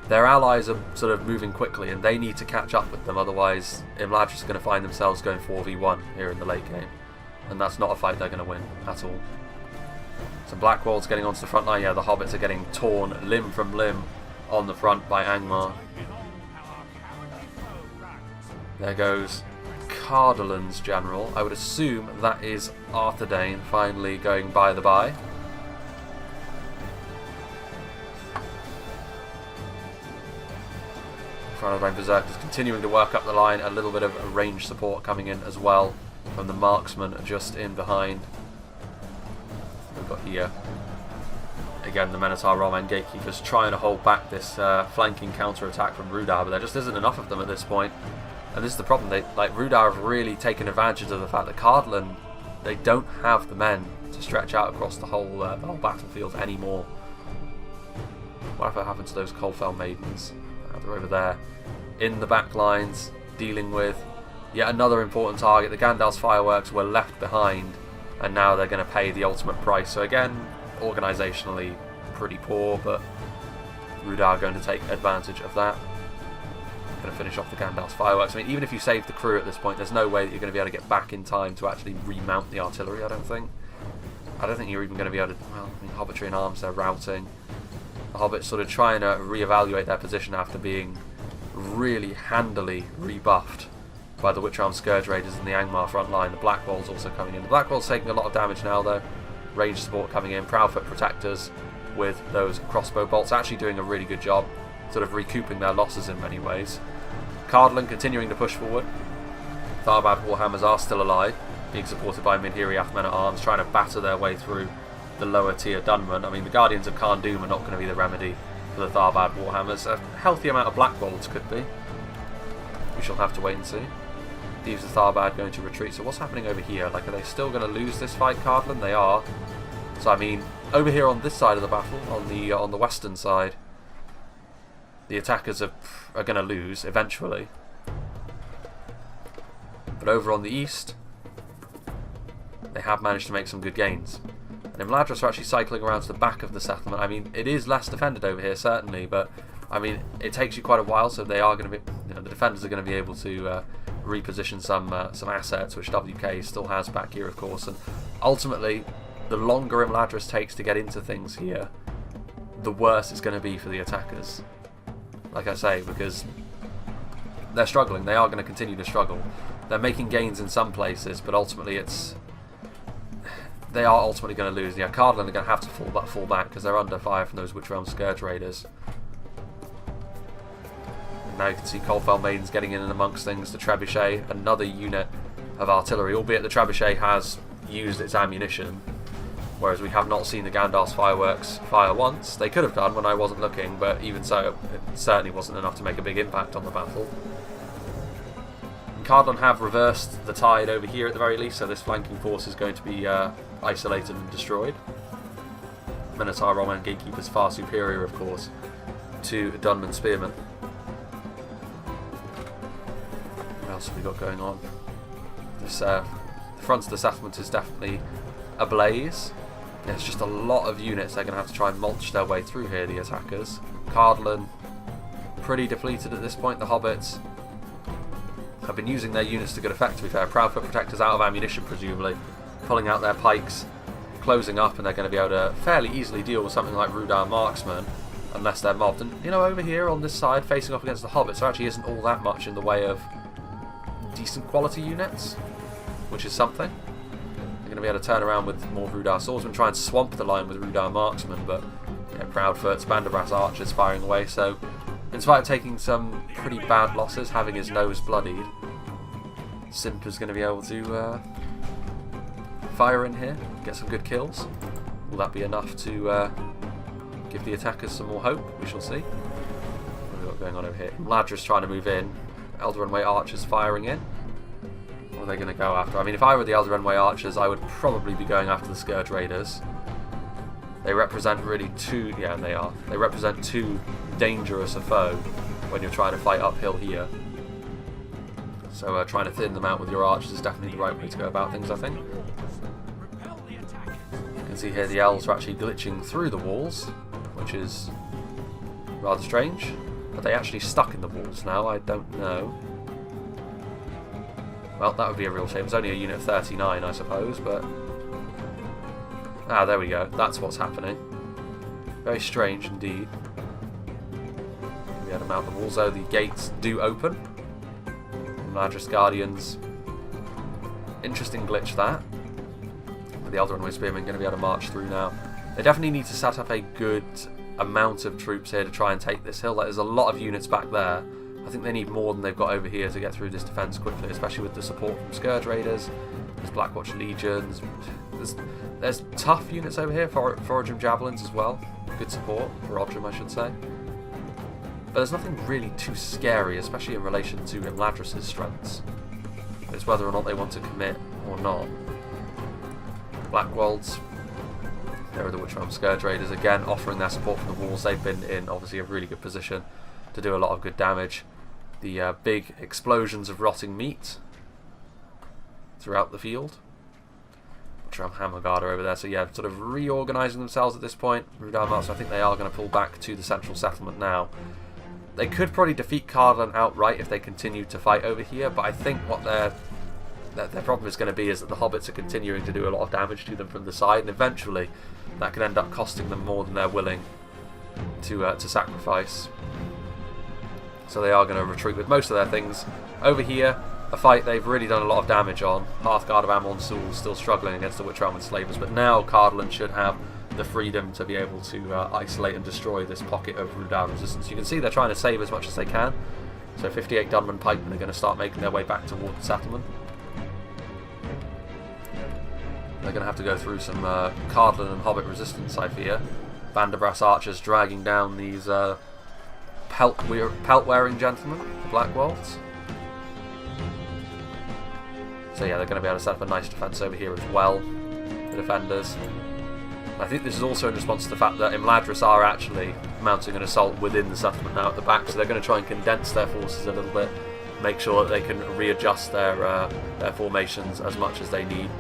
their allies are sort of moving quickly and they need to catch up with them, otherwise Imladris is going to find themselves going 4v1 here in the late game. And that's not a fight they're going to win at all. Some Blackwolves getting onto the front line. Yeah, the Hobbits are getting torn limb from limb on the front by Angmar. There goes Cardolan's general. I would assume that is Arthedain finally going by the by. Cardolan Berserkers continuing to work up the line. A little bit of range support coming in as well from the marksman just in behind. got here. Again, the Minotaur Roman Gatekeepers trying to hold back this flanking counter-attack from Rhudaur, but there just isn't enough of them at this point. And this is the problem. Rhudaur have really taken advantage of the fact that Cardolan, they don't have the men to stretch out across the whole battlefield anymore. Whatever happened to those Coldfell Maidens? They're over there in the back lines, dealing with yet another important target. The Gandalf's fireworks were left behind, and now they're going to pay the ultimate price. So again, organisationally pretty poor, but Rhudaur are going to take advantage of that. Going to finish off the Gandalf's fireworks. I mean, even if you save the crew at this point, there's no way that you're going to be able to get back in time to actually remount the artillery, I don't think. I don't think you're even going to be able to... Well, I mean, Hobbitry and arms, they're routing. The Hobbits sort of trying to re-evaluate their position after being really handily rebuffed by the Witch-Armed Scourge Raiders in the Angmar front line. The Black Wall's also coming in. The Black Wall's taking a lot of damage now, though. Range support coming in. Proudfoot Protectors with those crossbow bolts actually doing a really good job, sort of recouping their losses in many ways. Cardolan continuing to push forward. Tharbad Warhammers are still alive, being supported by Minhiriath men at arms, trying to batter their way through the lower tier Dunman. I mean, the Guardians of Khan Doom are not going to be the remedy for the Tharbad Warhammers. A healthy amount of Black Bolts could be. We shall have to wait and see. Thieves of Tharbad going to retreat. So what's happening over here? Like, are they still going to lose this fight, Cardolan? They are. So I mean, over here on this side of the battle, on the western side, the attackers are going to lose eventually. But over on the east, they have managed to make some good gains. And Imladris are actually cycling around to the back of the settlement. I mean, it is less defended over here, certainly, but I mean, it takes you quite a while, so they are going to be, the defenders are going to be able to reposition some assets, which WK still has back here, of course. And ultimately, the longer Imladris takes to get into things here, the worse it's going to be for the attackers. Like I say, because they're struggling. They are going to continue to struggle. They're making gains in some places, but ultimately they are ultimately going to lose. Yeah, Cardolan are going to have to fall back because they're under fire from those Witch Realm Scourge Raiders. And now you can see Coldfell Maidens getting in amongst things. The Trebuchet, another unit of artillery, albeit the Trebuchet has used its ammunition, whereas we have not seen the Gandalf's fireworks fire once. They could have done when I wasn't looking, but even so, it certainly wasn't enough to make a big impact on the battle. And Cardolan have reversed the tide over here at the very least, so this flanking force is going to be isolated and destroyed. Minotaur Roman Gatekeepers far superior, of course, to Dunman Spearmen. What else have we got going on? This, the front of the settlement is definitely ablaze. There's just a lot of units they're going to have to try and mulch their way through here, the attackers. Cardolan, pretty depleted at this point. The Hobbits have been using their units to good effect, to be fair. Proudfoot Protectors out of ammunition, presumably, pulling out their pikes, closing up, and they're going to be able to fairly easily deal with something like Rhudaur Marksmen, unless they're mobbed. And, you know, over here on this side, facing off against the Hobbits, there actually isn't all that much in the way of decent quality units, which is something. Going to be able to turn around with more Rhudaur Swordsmen, try and swamp the line with Rhudaur Marksmen, but yeah, Proudfoot's Banderbrass Archers firing away. So, in spite of taking some pretty bad losses, having his nose bloodied, Simper's going to be able to fire in here, get some good kills. Will that be enough to give the attackers some more hope? We shall see. What have we got going on over here? Imladris trying to move in. Elder Runway Archers firing in. What are they going to go after? I mean, if I were the Elder Runway Archers, I would probably be going after the Scourge Raiders. They represent really two... Yeah, they are. They represent too dangerous a foe when you're trying to fight uphill here. So trying to thin them out with your archers is definitely the right way to go about things, I think. You can see here the elves are actually glitching through the walls, which is rather strange. Are they actually stuck in the walls now? I don't know. Well, that would be a real shame. It's only a unit of 39, I suppose, but... Ah, there we go. That's what's happening. Very strange indeed. We had to mount the walls, though. The gates do open. Imladris Guardians. Interesting glitch, that. With the Elder Runway Spearmen going to be able to march through now. They definitely need to set up a good amount of troops here to try and take this hill. Like, there's a lot of units back there, I think they need more than they've got over here to get through this defence quickly, especially with the support from Scourge Raiders. There's Blackwatch Legions. There's tough units over here, Foragem Javelins as well. Good support, Foragem I should say. But there's nothing really too scary, especially in relation to Imladris' strengths. It's whether or not they want to commit or not. Blackwolds. There are the Witchrealm Scourge Raiders again, offering their support from the walls. They've been in obviously a really good position to do a lot of good damage. The big explosions of rotting meat throughout the field. Witchrealm Hammerguard are over there, so yeah, sort of reorganising themselves at this point. Rhudaur, so I think they are going to pull back to the central settlement now. They could probably defeat Cardolan outright if they continue to fight over here, but I think what their problem is going to be is that the hobbits are continuing to do a lot of damage to them from the side, and eventually that could end up costing them more than they're willing to sacrifice. So they are going to retreat with most of their things. Over here, a fight they've really done a lot of damage on. Hearthguard of Amon Sul still struggling against the Witchrealm Enslavers, but now Cardolan should have the freedom to be able to isolate and destroy this pocket of Rhudaur resistance. You can see they're trying to save as much as they can. So 58 Dunman Pikemen are going to start making their way back toward the settlement. They're going to have to go through some Cardolan and Hobbit resistance, I fear. Vanderbrass archers dragging down these pelt-wearing gentlemen, the Blackwolds. So yeah, they're going to be able to set up a nice defence over here as well, the defenders. I think this is also in response to the fact that Imladris are actually mounting an assault within the settlement now at the back, so they're going to try and condense their forces a little bit, make sure that they can readjust their formations as much as they need.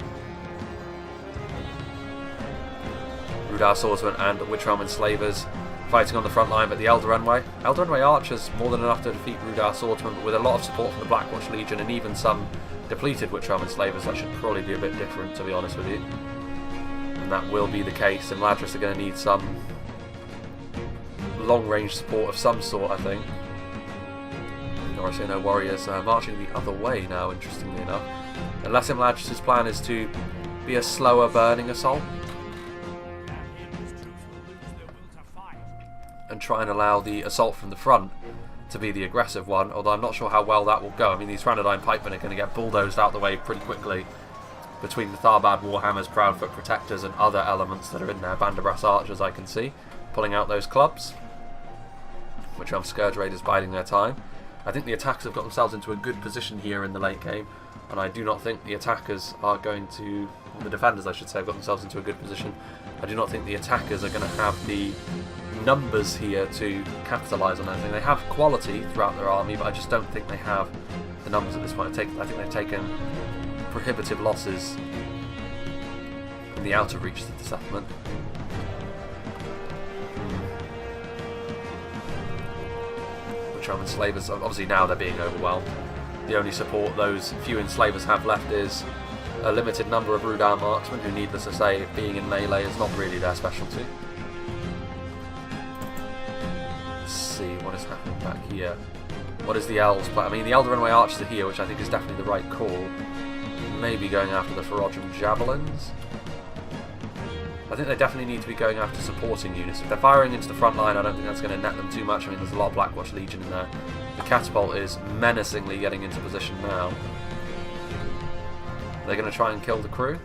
Rhudaur Swordsmen and Witchrealm Enslavers fighting on the front line, but the Eldarenway archers more than enough to defeat Rhudaur Swordsmen, but with a lot of support from the Blackwatch Legion and even some depleted Witchrealm Enslavers, that should probably be a bit different, to be honest with you. And that will be the case. Imladris are going to need some long-range support of some sort, I think. Or I say no warriors marching the other way now, interestingly enough. Unless Imladris' plan is to be a slower burning assault and try and allow the assault from the front to be the aggressive one, although I'm not sure how well that will go. I mean, these Arthedain pikemen are going to get bulldozed out the way pretty quickly between the Tharbad Warhammers, Proudfoot Protectors and other elements that are in there. Vanderbrass archers I can see pulling out those clubs, which are Scourge Raiders biding their time. I think the attackers have got themselves into a good position here in the late game, and I do not think the attackers are going to, the defenders I should say, have got themselves into a good position. I do not think the attackers are going to have the numbers here to capitalise on anything. They have quality throughout their army, but I just don't think they have the numbers at this point. I think they've taken prohibitive losses in the outer reaches of the settlement. Witchrealm Enslavers, obviously now they're being overwhelmed. The only support those few enslavers have left is a limited number of Rhudaur marksmen, who, needless to say, being in melee is not really their specialty. Let's see what is happening back here. What is the Elves plan? I mean, the Eldarenway archers are here, which I think is definitely the right call. Maybe going after the Foragem Javelins. I think they definitely need to be going after supporting units. If they're firing into the front line, I don't think that's going to net them too much. I mean, there's a lot of Blackwatch Legion in there. The catapult is menacingly getting into position now. They're going to try and kill the crew.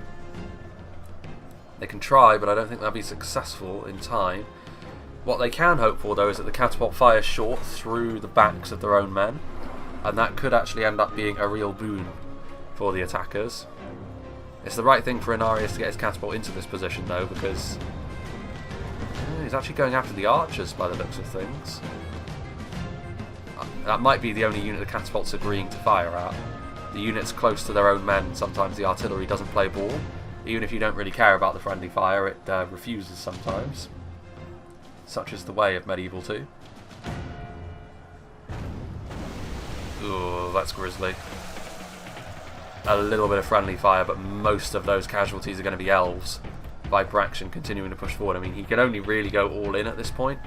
They can try, but I don't think they'll be successful in time. What they can hope for, though, is that the catapult fires short through the backs of their own men, and that could actually end up being a real boon for the attackers. It's the right thing for Inarius to get his catapult into this position, though, because he's actually going after the archers by the looks of things. That might be the only unit the catapult's agreeing to fire at. The units close to their own men, sometimes the artillery doesn't play ball. Even if you don't really care about the friendly fire, it refuses sometimes. Such is the way of Medieval 2. Ooh, that's grisly. A little bit of friendly fire, but most of those casualties are going to be elves. Vibraction continuing to push forward. I mean, he can only really go all in at this point.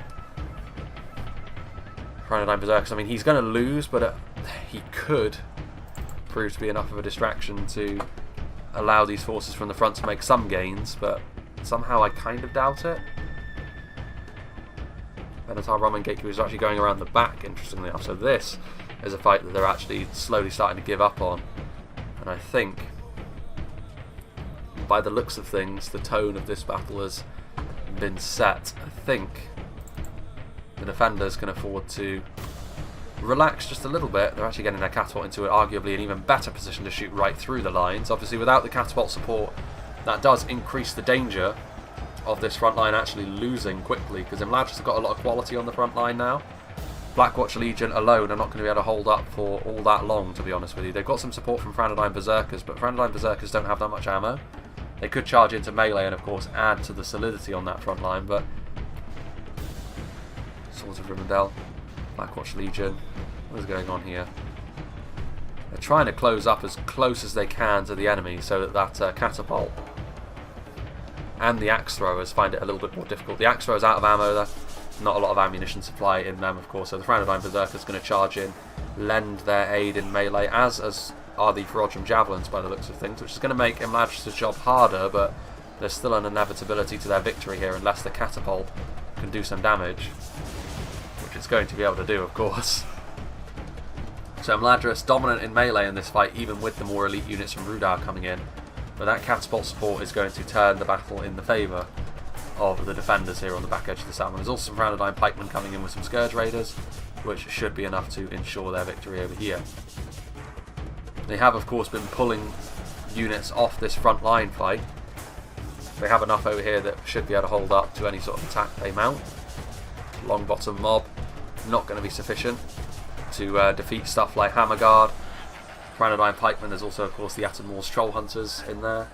Arthedain Berserkers, I mean, he's going to lose, but he could prove to be enough of a distraction to allow these forces from the front to make some gains, but somehow I kind of doubt it. Minotaur Roman Gatekeepers are actually going around the back, interestingly enough. So this is a fight that they're actually slowly starting to give up on. And I think, by the looks of things, the tone of this battle has been set. I think the defenders can afford to relax just a little bit. They're actually getting their catapult into arguably an even better position to shoot right through the lines. Obviously, without the catapult support, that does increase the danger of this front line actually losing quickly, because Imladris have got a lot of quality on the front line now. Blackwatch Legion alone are not going to be able to hold up for all that long, to be honest with you. They've got some support from Arthedain Berserkers, but Arthedain Berserkers don't have that much ammo. They could charge into melee and, of course, add to the solidity on that front line, but Swords of Rhudaur, Blackwatch Legion, what is going on here? They're trying to close up as close as they can to the enemy so that catapult and the axe throwers find it a little bit more difficult. The axe throwers out of ammo, there's not a lot of ammunition supply in them, of course, so the Arthedain Berserkers going to charge in, lend their aid in melee, as are the Reforged Javelins by the looks of things, which is going to make Imladris' job harder, but there's still an inevitability to their victory here unless the catapult can do some damage, which it's going to be able to do, of course. So Imladris dominant in melee in this fight, even with the more elite units from Rhudaur coming in, but that catapult support is going to turn the battle in the favour of the defenders here on the back edge of the settlement. There's also some Arthedain pikemen coming in with some Scourge Raiders, which should be enough to ensure their victory over here. They have, of course, been pulling units off this front line fight. They have enough over here that should be able to hold up to any sort of attack they mount. Long bottom mob, not going to be sufficient to defeat stuff like Hammer Guard. Arthedain pikemen, there's also, of course, the Attenmore's Troll Hunters in there.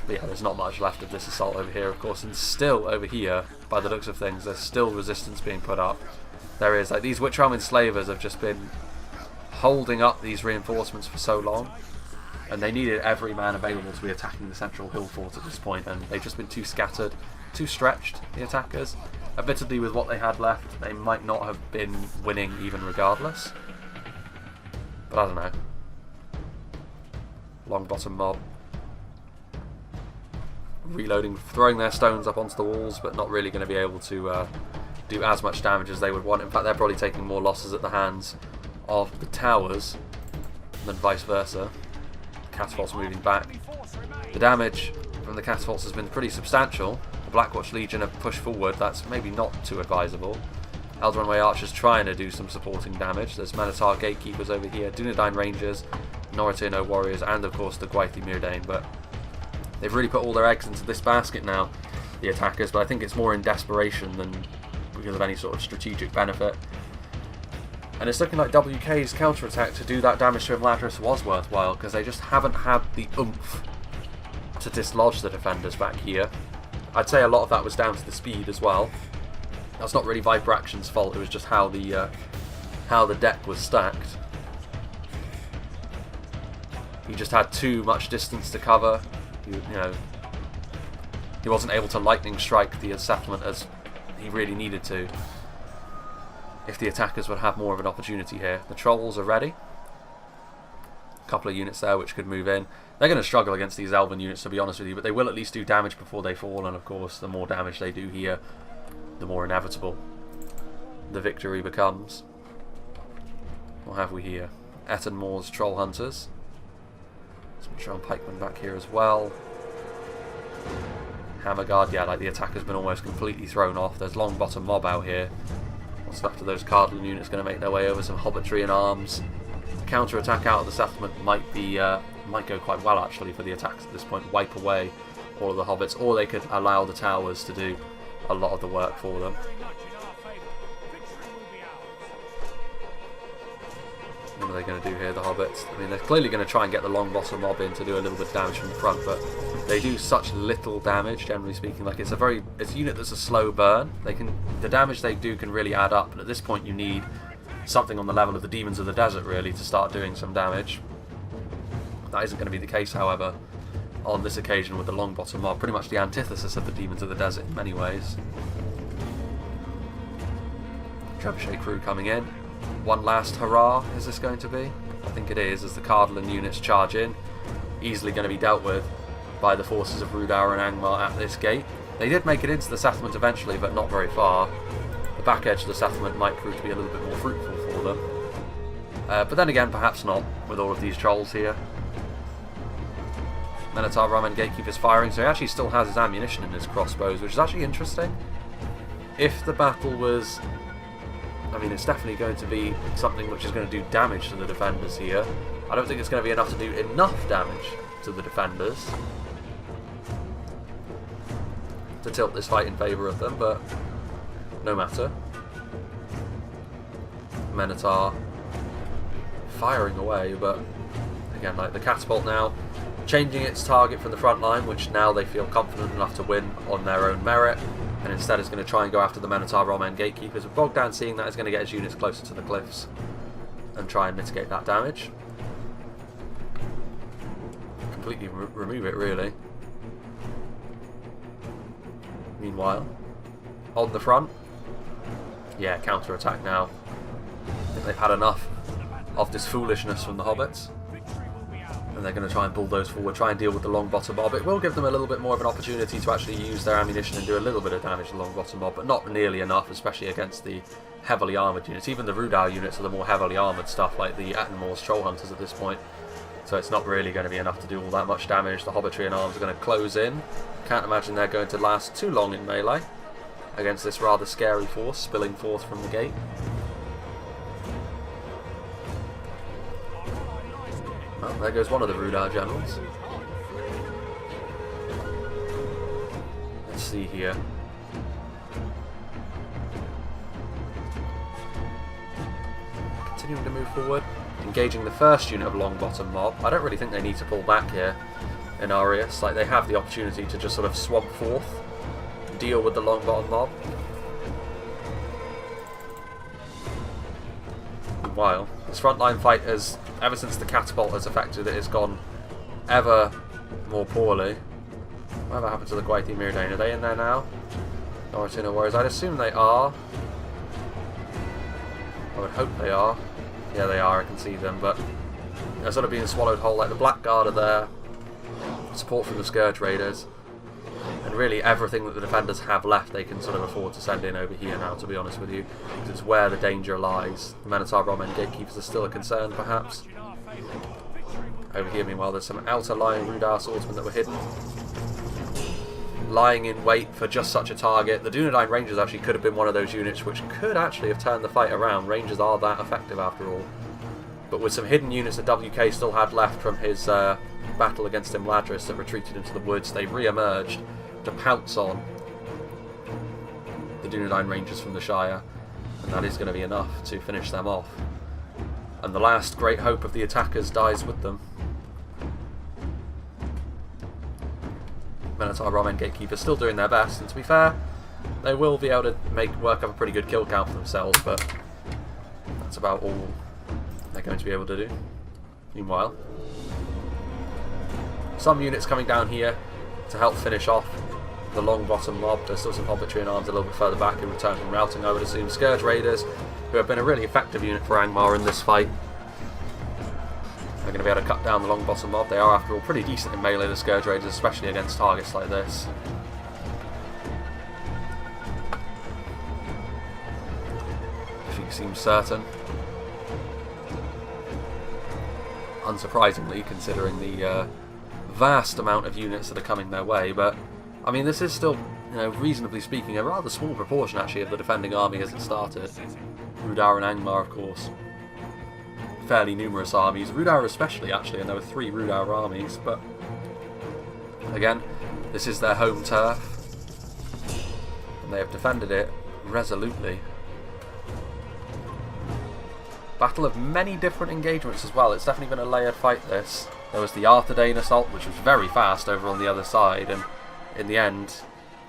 But yeah, there's not much left of this assault over here, of course, and still over here, by the looks of things, there's still resistance being put up. There is, like, these Witch Realm Enslavers have just been holding up these reinforcements for so long, and they needed every man available to be attacking the central hill fort at this point, and they've just been too scattered, too stretched, the attackers. Admittedly, with what they had left, they might not have been winning even regardless, but I don't know. Long bottom mob reloading, throwing their stones up onto the walls, but not really going to be able to do as much damage as they would want. In fact, they're probably taking more losses at the hands of the towers than vice versa. Catapults moving back. The damage from the catapults has been pretty substantial. The Blackwatch Legion have pushed forward. That's maybe not too advisable. Eldrainway Archers trying to do some supporting damage. There's Minotaur Gatekeepers over here, Dunedain Rangers, Noritino Warriors, and of course the Gwaithri Myrdain. But they've really put all their eggs into this basket now, the attackers, but I think it's more in desperation than because of any sort of strategic benefit. And it's looking like WK's counterattack to do that damage to Imladris was worthwhile, because they just haven't had the oomph to dislodge the defenders back here. I'd say a lot of that was down to the speed as well. That's not really Viper Action's fault, it was just how the deck was stacked. He just had too much distance to cover. He wasn't able to lightning strike the settlement as he really needed to. If the attackers would have more of an opportunity here. The trolls are ready. A couple of units there which could move in. They're going to struggle against these elven units, to be honest with you, but they will at least do damage before they fall, and of course the more damage they do here, the more inevitable the victory becomes. What have we here? Ettenmore's Troll Hunters. Some Troll Pikemen back here as well. Hammer Guard, yeah, like the attack has been almost completely thrown off. There's Long Bottom Mob out here. What's left of those Cardolan units going to make their way over? Some Hobbitry and arms. The counter-attack out of the settlement might go quite well actually for the attacks at this point. Wipe away all of the hobbits, or they could allow the towers to do a lot of the work for them. What are they going to do here, the hobbits? I mean, they're clearly going to try and get the Long Bottom Mob in to do a little bit of damage from the front, but they do such little damage, generally speaking. Like, it's a unit that's a slow burn. The damage they do can really add up, and at this point you need something on the level of the Demons of the Desert, really, to start doing some damage. That isn't going to be the case, however, on this occasion with the Long Bottom Mob. Pretty much the antithesis of the Demons of the Desert in many ways. Trebuchet crew coming in. One last hurrah, is this going to be? I think it is, as the Cardolan units charge in. Easily going to be dealt with by the forces of Rhudaur and Angmar at this gate. They did make it into the settlement eventually, but not very far. The back edge of the settlement might prove to be a little bit more fruitful for them. But then again, perhaps not, with all of these trolls here. Minotaur Ramen Gatekeeper's firing, so he actually still has his ammunition in his crossbows, which is actually interesting. If the battle was... I mean, it's definitely going to be something which is going to do damage to the defenders here. I don't think it's going to be enough to do enough damage to the defenders to tilt this fight in favour of them, but no matter. Minotaur firing away, but again, like the catapult now, changing its target from the front line, which now they feel confident enough to win on their own merit, and instead is going to try and go after the Minotaur Ramen Gatekeepers. With Bogdan seeing that, is going to get his units closer to the cliffs and try and mitigate that damage. Completely remove it, really. Meanwhile, on the front, yeah, counter-attack now. I think they've had enough of this foolishness from the hobbits, and they're going to try and bulldoze forward, try and deal with the Longbottom mob. It will give them a little bit more of an opportunity to actually use their ammunition and do a little bit of damage to the Longbottom mob, but not nearly enough, especially against the heavily armoured units. Even the Rhudaur units are the more heavily armoured stuff, like the Attenmore's Troll Hunters at this point. So it's not really going to be enough to do all that much damage. The Hobbitry and arms are going to close in. Can't imagine they're going to last too long in melee against this rather scary force spilling forth from the gate. Well, there goes one of the Rhudaur generals. Let's see here. Continuing to move forward. Engaging the first unit of Longbottom mob. I don't really think they need to pull back here in Arius. Like, they have the opportunity to just sort of swamp forth, deal with the Longbottom mob. Meanwhile, this frontline fight has, ever since the catapult has affected it, has gone ever more poorly. Whatever happened to the Gwaithir Myrdain? Are they in there now? Nortuna Warriors? I'd assume they are. I would hope they are. Yeah, they are, I can see them, but they're sort of being swallowed whole. Like, the Blackguard are there, support from the Scourge Raiders, and really everything that the defenders have left they can sort of afford to send in over here now, to be honest with you, because it's where the danger lies. The Minotaur Ramen Gatekeepers are still a concern, perhaps. Over here, meanwhile, there's some outer lying Rhudaur swordsmen that were hidden, lying in wait for just such a target. The Dunedain Rangers actually could have been one of those units which could actually have turned the fight around. Rangers are that effective after all. But with some hidden units that WK still had left from his battle against Imladris that retreated into the woods, they re-emerged to pounce on the Dunedain Rangers from the Shire, and that is going to be enough to finish them off. And the last great hope of the attackers dies with them. Minotaur Ramen Gatekeepers still doing their best, and to be fair, they will be able to work up a pretty good kill count for themselves, but that's about all they're going to be able to do. Meanwhile, some units coming down here to help finish off the Longbottom mob. There's still some Hobbitry and arms a little bit further back in return from routing, I would assume. Scourge Raiders, who have been a really effective unit for Angmar in this fight. They're going to be able to cut down the Longbottom mob. They are, after all, pretty decent in melee, the Scourge Raiders, especially against targets like this. Defeat seems certain. Unsurprisingly, considering the vast amount of units that are coming their way, but I mean, this is still, you know, reasonably speaking, a rather small proportion actually of the defending army as it started. Rhudaur and Angmar, of course, fairly numerous armies. Rhudaur especially, actually, and there were 3 Rhudaur armies, but again, this is their home turf, and they have defended it resolutely. Battle of many different engagements as well. It's definitely been a layered fight, this. There was the Arthedain assault, which was very fast over on the other side, and in the end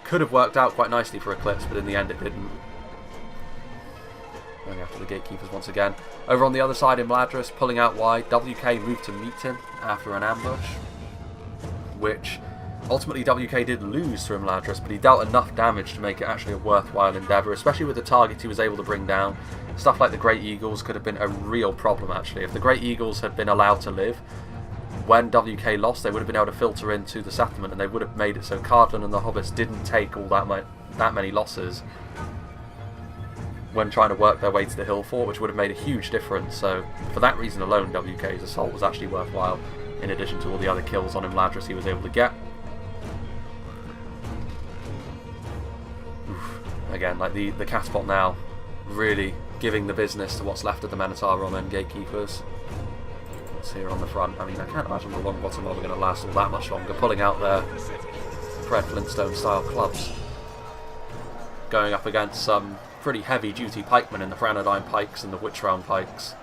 could have worked out quite nicely for Eclipse, but in the end it didn't. Going after the Gatekeepers once again. Over on the other side, Imladris pulling out wide. WK moved to meet him after an ambush, which ultimately WK did lose to Imladris, but he dealt enough damage to make it actually a worthwhile endeavour, especially with the targets he was able to bring down. Stuff like the Great Eagles could have been a real problem, actually. If the Great Eagles had been allowed to live, when WK lost, they would have been able to filter into the settlement, and they would have made it so Cardolan and the Hobbits didn't take all that many losses when trying to work their way to the hill fort, which would have made a huge difference. So for that reason alone, WK's assault was actually worthwhile, in addition to all the other kills on Imladris he was able to get. Oof. Again, like the catapult now really giving the business to what's left of the Minotaur Roman gatekeepers. What's here on the front? I mean, I can't imagine the Longbottom Mob are going to last all that much longer, pulling out their Fred Flintstone style clubs, going up against some pretty heavy duty pikemen in the Arthedain pikes and the Witchround pikes.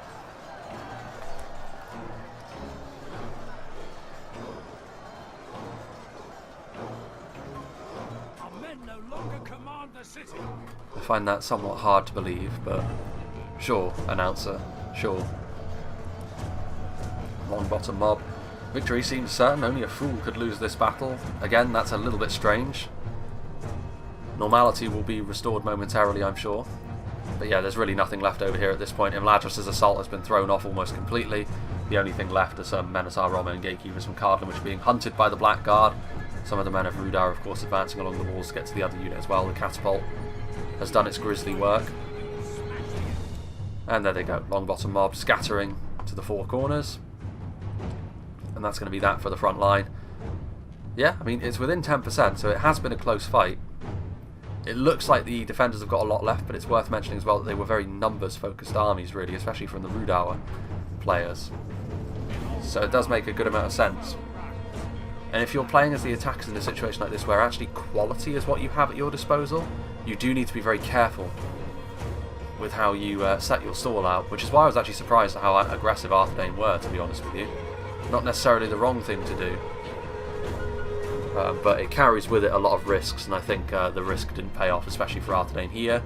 Our men no longer command the city. I find that somewhat hard to believe, but sure, announcer, sure. Longbottom Mob. Victory seems certain, only a fool could lose this battle. Again, that's a little bit strange. Normality will be restored momentarily, I'm sure. But yeah, there's really nothing left over here at this point. Imladris' assault has been thrown off almost completely. The only thing left are some Minotaur Roman gatekeepers from Cardolan, which are being hunted by the Black Guard. Some of the men of Rhudaur, of course, advancing along the walls to get to the other unit as well. The catapult has done its grisly work. And there they go. Longbottom Mob scattering to the four corners. And that's going to be that for the front line. Yeah, I mean, it's within 10%, so it has been a close fight. It looks like the defenders have got a lot left, but it's worth mentioning as well that they were very numbers-focused armies, really, especially from the Rhudaur players. So it does make a good amount of sense. And if you're playing as the attackers in a situation like this, where actually quality is what you have at your disposal, you do need to be very careful with how you set your stall out, which is why I was actually surprised at how aggressive Arthedain were, to be honest with you. Not necessarily the wrong thing to do. But it carries with it a lot of risks, and I think the risk didn't pay off, especially for Arthedain here.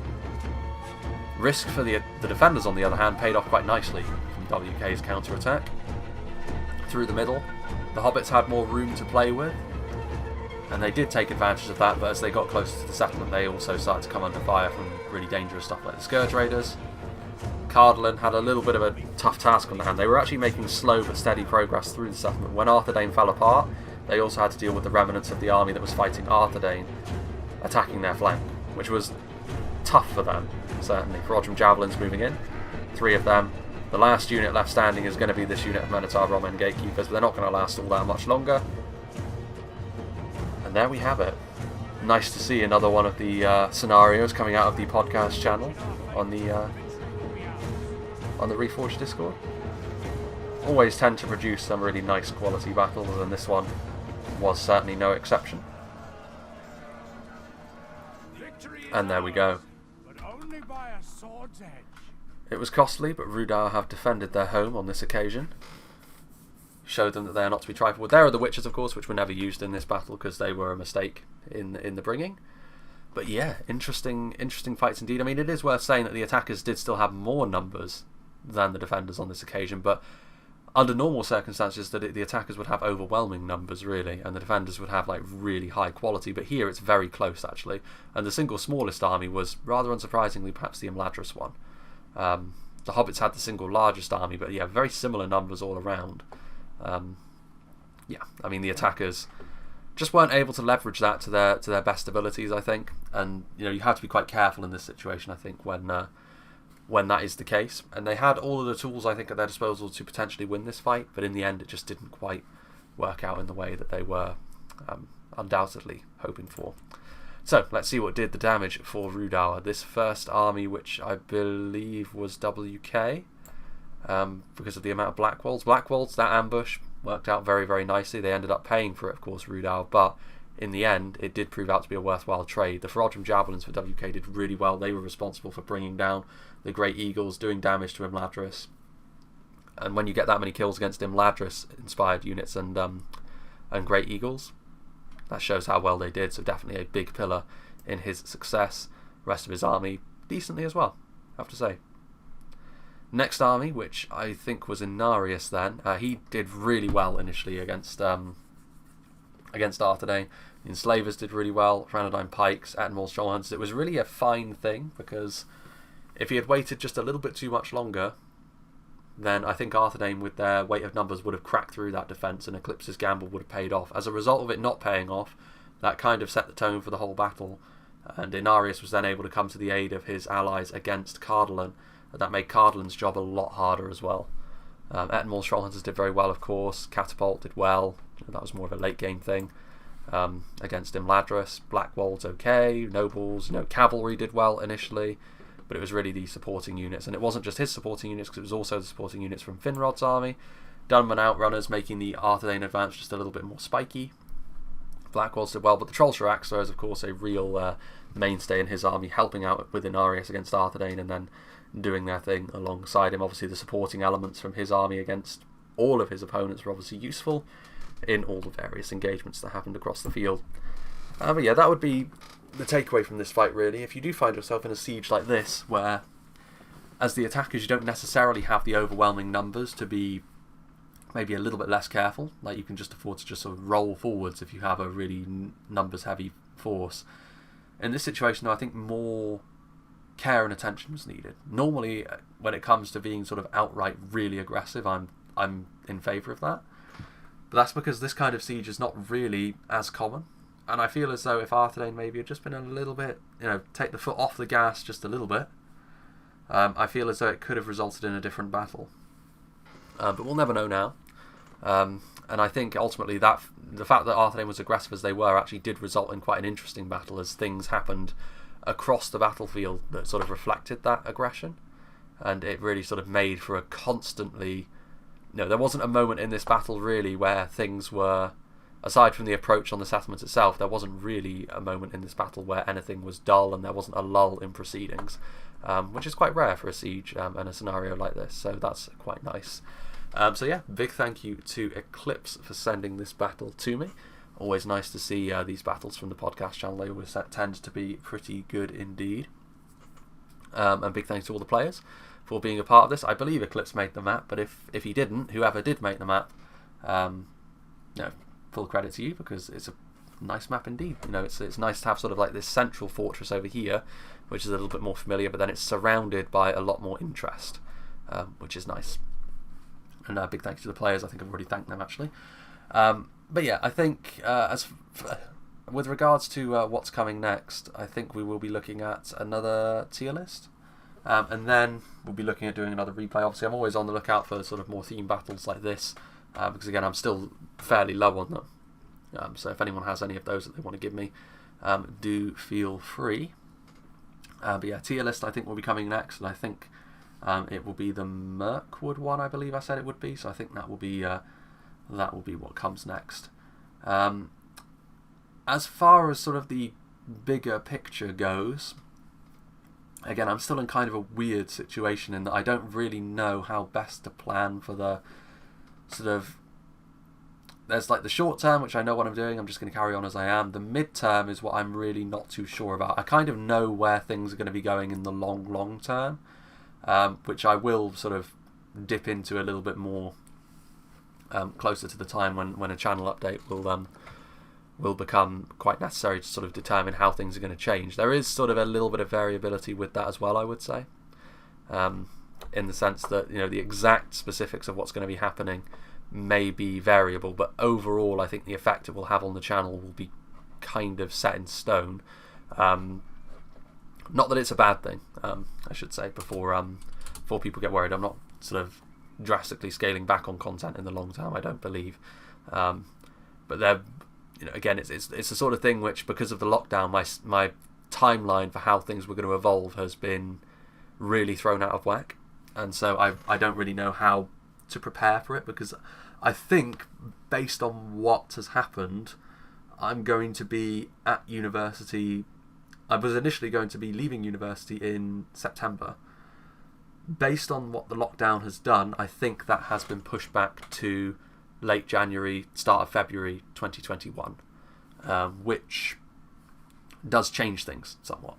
Risk for the defenders, on the other hand, paid off quite nicely from WK's counter-attack. Through the middle, the Hobbits had more room to play with, and they did take advantage of that, but as they got closer to the settlement, they also started to come under fire from really dangerous stuff like the Scourge Raiders. Cardolan had a little bit of a tough task on the hand. They were actually making slow but steady progress through the settlement. When Arthedain fell apart, they also had to deal with the remnants of the army that was fighting Arthedain, attacking their flank, which was tough for them, certainly. Reforged Javelins moving in, 3 of them. The last unit left standing is going to be this unit of Minotaur Roman gatekeepers, but they're not going to last all that much longer. And there we have it. Nice to see another one of the scenarios coming out of the podcast channel on the Reforged Discord. Always tend to produce some really nice quality battles, and this one was certainly no exception. And there we go. But only by a sword's edge. It was costly, but Rhudaur have defended their home on this occasion. Showed them that they are not to be trifled with. There are the Witches, of course, which were never used in this battle because they were a mistake in the bringing. But yeah, interesting fights indeed. I mean, it is worth saying that the attackers did still have more numbers than the defenders on this occasion, but under normal circumstances, the attackers would have overwhelming numbers, really, and the defenders would have like really high quality. But here it's very close, actually, and the single smallest army was, rather unsurprisingly, perhaps the Imladris one. The Hobbits had the single largest army, but yeah, very similar numbers all around. Yeah, I mean, the attackers just weren't able to leverage that to their best abilities, I think, and you have to be quite careful in this situation, I think, when that is the case. And they had all of the tools, I think, at their disposal to potentially win this fight, but in the end it just didn't quite work out in the way that they were undoubtedly hoping for. So let's see what did the damage for Rhudaur. This first army, which I believe was WK, because of the amount of Blackwolds. Blackwolds, that ambush worked out very, very nicely. They ended up paying for it, of course, Rhudaur, but in the end it did prove out to be a worthwhile trade. The Reforged Javelins for WK did really well. They were responsible for bringing down the Great Eagles, doing damage to Imladris. And when you get that many kills against Imladris-inspired units and Great Eagles, that shows how well they did. So definitely a big pillar in his success. The rest of his army decently as well, I have to say. Next army, which I think was Inarius then, he did really well initially against Arthedain. The Enslavers did really well, Arthedain Pikes, Admiral's Trollhunters. It was really a fine thing, because if he had waited just a little bit too much longer, then I think Arthedain, with their weight of numbers, would have cracked through that defence, and Eclipse's gamble would have paid off. As a result of it not paying off, that kind of set the tone for the whole battle, and Inarius was then able to come to the aid of his allies against Cardolan, and that made Cardolan's job a lot harder as well. Ettenmore's Trollhunters did very well, of course. Catapult did well. That was more of a late game thing. Against Imladris, Blackwold's okay. Nobles, Cavalry did well initially, but it was really the supporting units, and it wasn't just his supporting units, because it was also the supporting units from Finrod's army. Dunman Outrunners making the Arthedain advance just a little bit more spiky. Blackwolds did well, but the Troll Shiraxler is of course a real mainstay in his army, helping out with Inarius against Arthedain and then doing their thing alongside him. Obviously the supporting elements from his army against all of his opponents were obviously useful in all the various engagements that happened across the field. But yeah, that would be the takeaway from this fight really. If you do find yourself in a siege like this, where as the attackers you don't necessarily have the overwhelming numbers to be maybe a little bit less careful, like you can just afford to just sort of roll forwards if you have a really numbers heavy force. In this situation though, I think more care and attention was needed. Normally when it comes to being sort of outright really aggressive, I'm in favour of that, but that's because this kind of siege is not really as common. And I feel as though if Arthedain maybe had just been a little bit, take the foot off the gas just a little bit, I feel as though it could have resulted in a different battle. But we'll never know now. And I think ultimately that the fact that Arthedain was aggressive as they were actually did result in quite an interesting battle, as things happened across the battlefield that sort of reflected that aggression. And it really sort of made for a constantly... there wasn't a moment in this battle really where things were... Aside from the approach on the settlement itself, there wasn't really a moment in this battle where anything was dull and there wasn't a lull in proceedings, which is quite rare for a siege and a scenario like this, so that's quite nice. So yeah, big thank you to Eclipse for sending this battle to me. Always nice to see these battles from the podcast channel. They always tend to be pretty good indeed. And big thanks to all the players for being a part of this. I believe Eclipse made the map, but if he didn't, whoever did make the map, full credit to you, because it's a nice map indeed. It's nice to have sort of like this central fortress over here, which is a little bit more familiar, but then it's surrounded by a lot more interest, which is nice. And big thanks to the players. I think I've already thanked them actually. But yeah, I think with regards to what's coming next, I think we will be looking at another tier list, and then we'll be looking at doing another replay. Obviously, I'm always on the lookout for sort of more theme battles like this. Because again, I'm still fairly low on them. So if anyone has any of those that they want to give me, do feel free. But yeah, tier list I think will be coming next, and I think it will be the Mirkwood one. I believe I said it would be. So I think that will be what comes next. As far as sort of the bigger picture goes, again, I'm still in kind of a weird situation in that I don't really know how best to plan for the sort of... There's like the short term, which I know what I'm doing, I'm just going to carry on as I am. The mid-term is what I'm really not too sure about. I kind of know where things are going to be going in the long term, which I will sort of dip into a little bit more closer to the time when a channel update will become quite necessary to sort of determine how things are going to change. There is sort of a little bit of variability with that as well, I would say. In the sense that the exact specifics of what's going to be happening may be variable, but overall I think the effect it will have on the channel will be kind of set in stone. Not that it's a bad thing, I should say, before people get worried. I'm not sort of drastically scaling back on content in the long term, I don't believe. But there, again, it's the sort of thing which, because of the lockdown, my timeline for how things were going to evolve has been really thrown out of whack. And so I don't really know how to prepare for it, because I think, based on what has happened, I'm going to be at university. I was initially going to be leaving university in September. Based on what the lockdown has done, I think that has been pushed back to late January, start of February 2021, which does change things somewhat.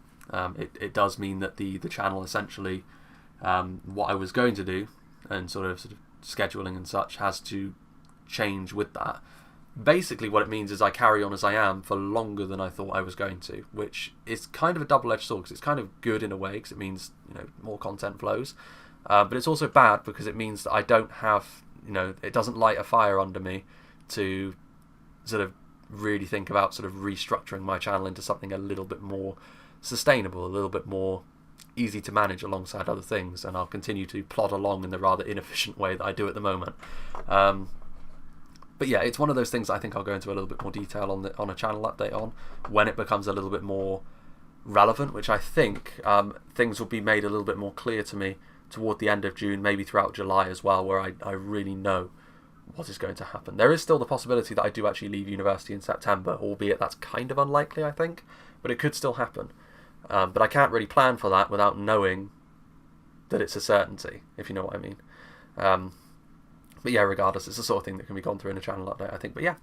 It does mean that the channel essentially... what I was going to do and sort of scheduling and such has to change with that. Basically what it means is I carry on as I am for longer than I thought I was going to, which is kind of a double-edged sword, because it's kind of good in a way, because it means more content flows, But it's also bad because it means that I don't have, it doesn't light a fire under me to sort of really think about sort of restructuring my channel into something a little bit more sustainable, a little bit more easy to manage alongside other things, and I'll continue to plod along in the rather inefficient way that I do at the moment. But yeah, it's one of those things I think I'll go into a little bit more detail on a channel update on when it becomes a little bit more relevant, which I think things will be made a little bit more clear to me toward the end of June, maybe throughout July as well, where I really know what is going to happen. There is still the possibility that I do actually leave university in September, albeit that's kind of unlikely, I think, but it could still happen. But I can't really plan for that without knowing that it's a certainty, if you know what I mean. But yeah, regardless, it's the sort of thing that can be gone through in a channel update, I think. But yeah,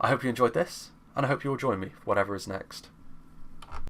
I hope you enjoyed this, and I hope you'll join me for whatever is next.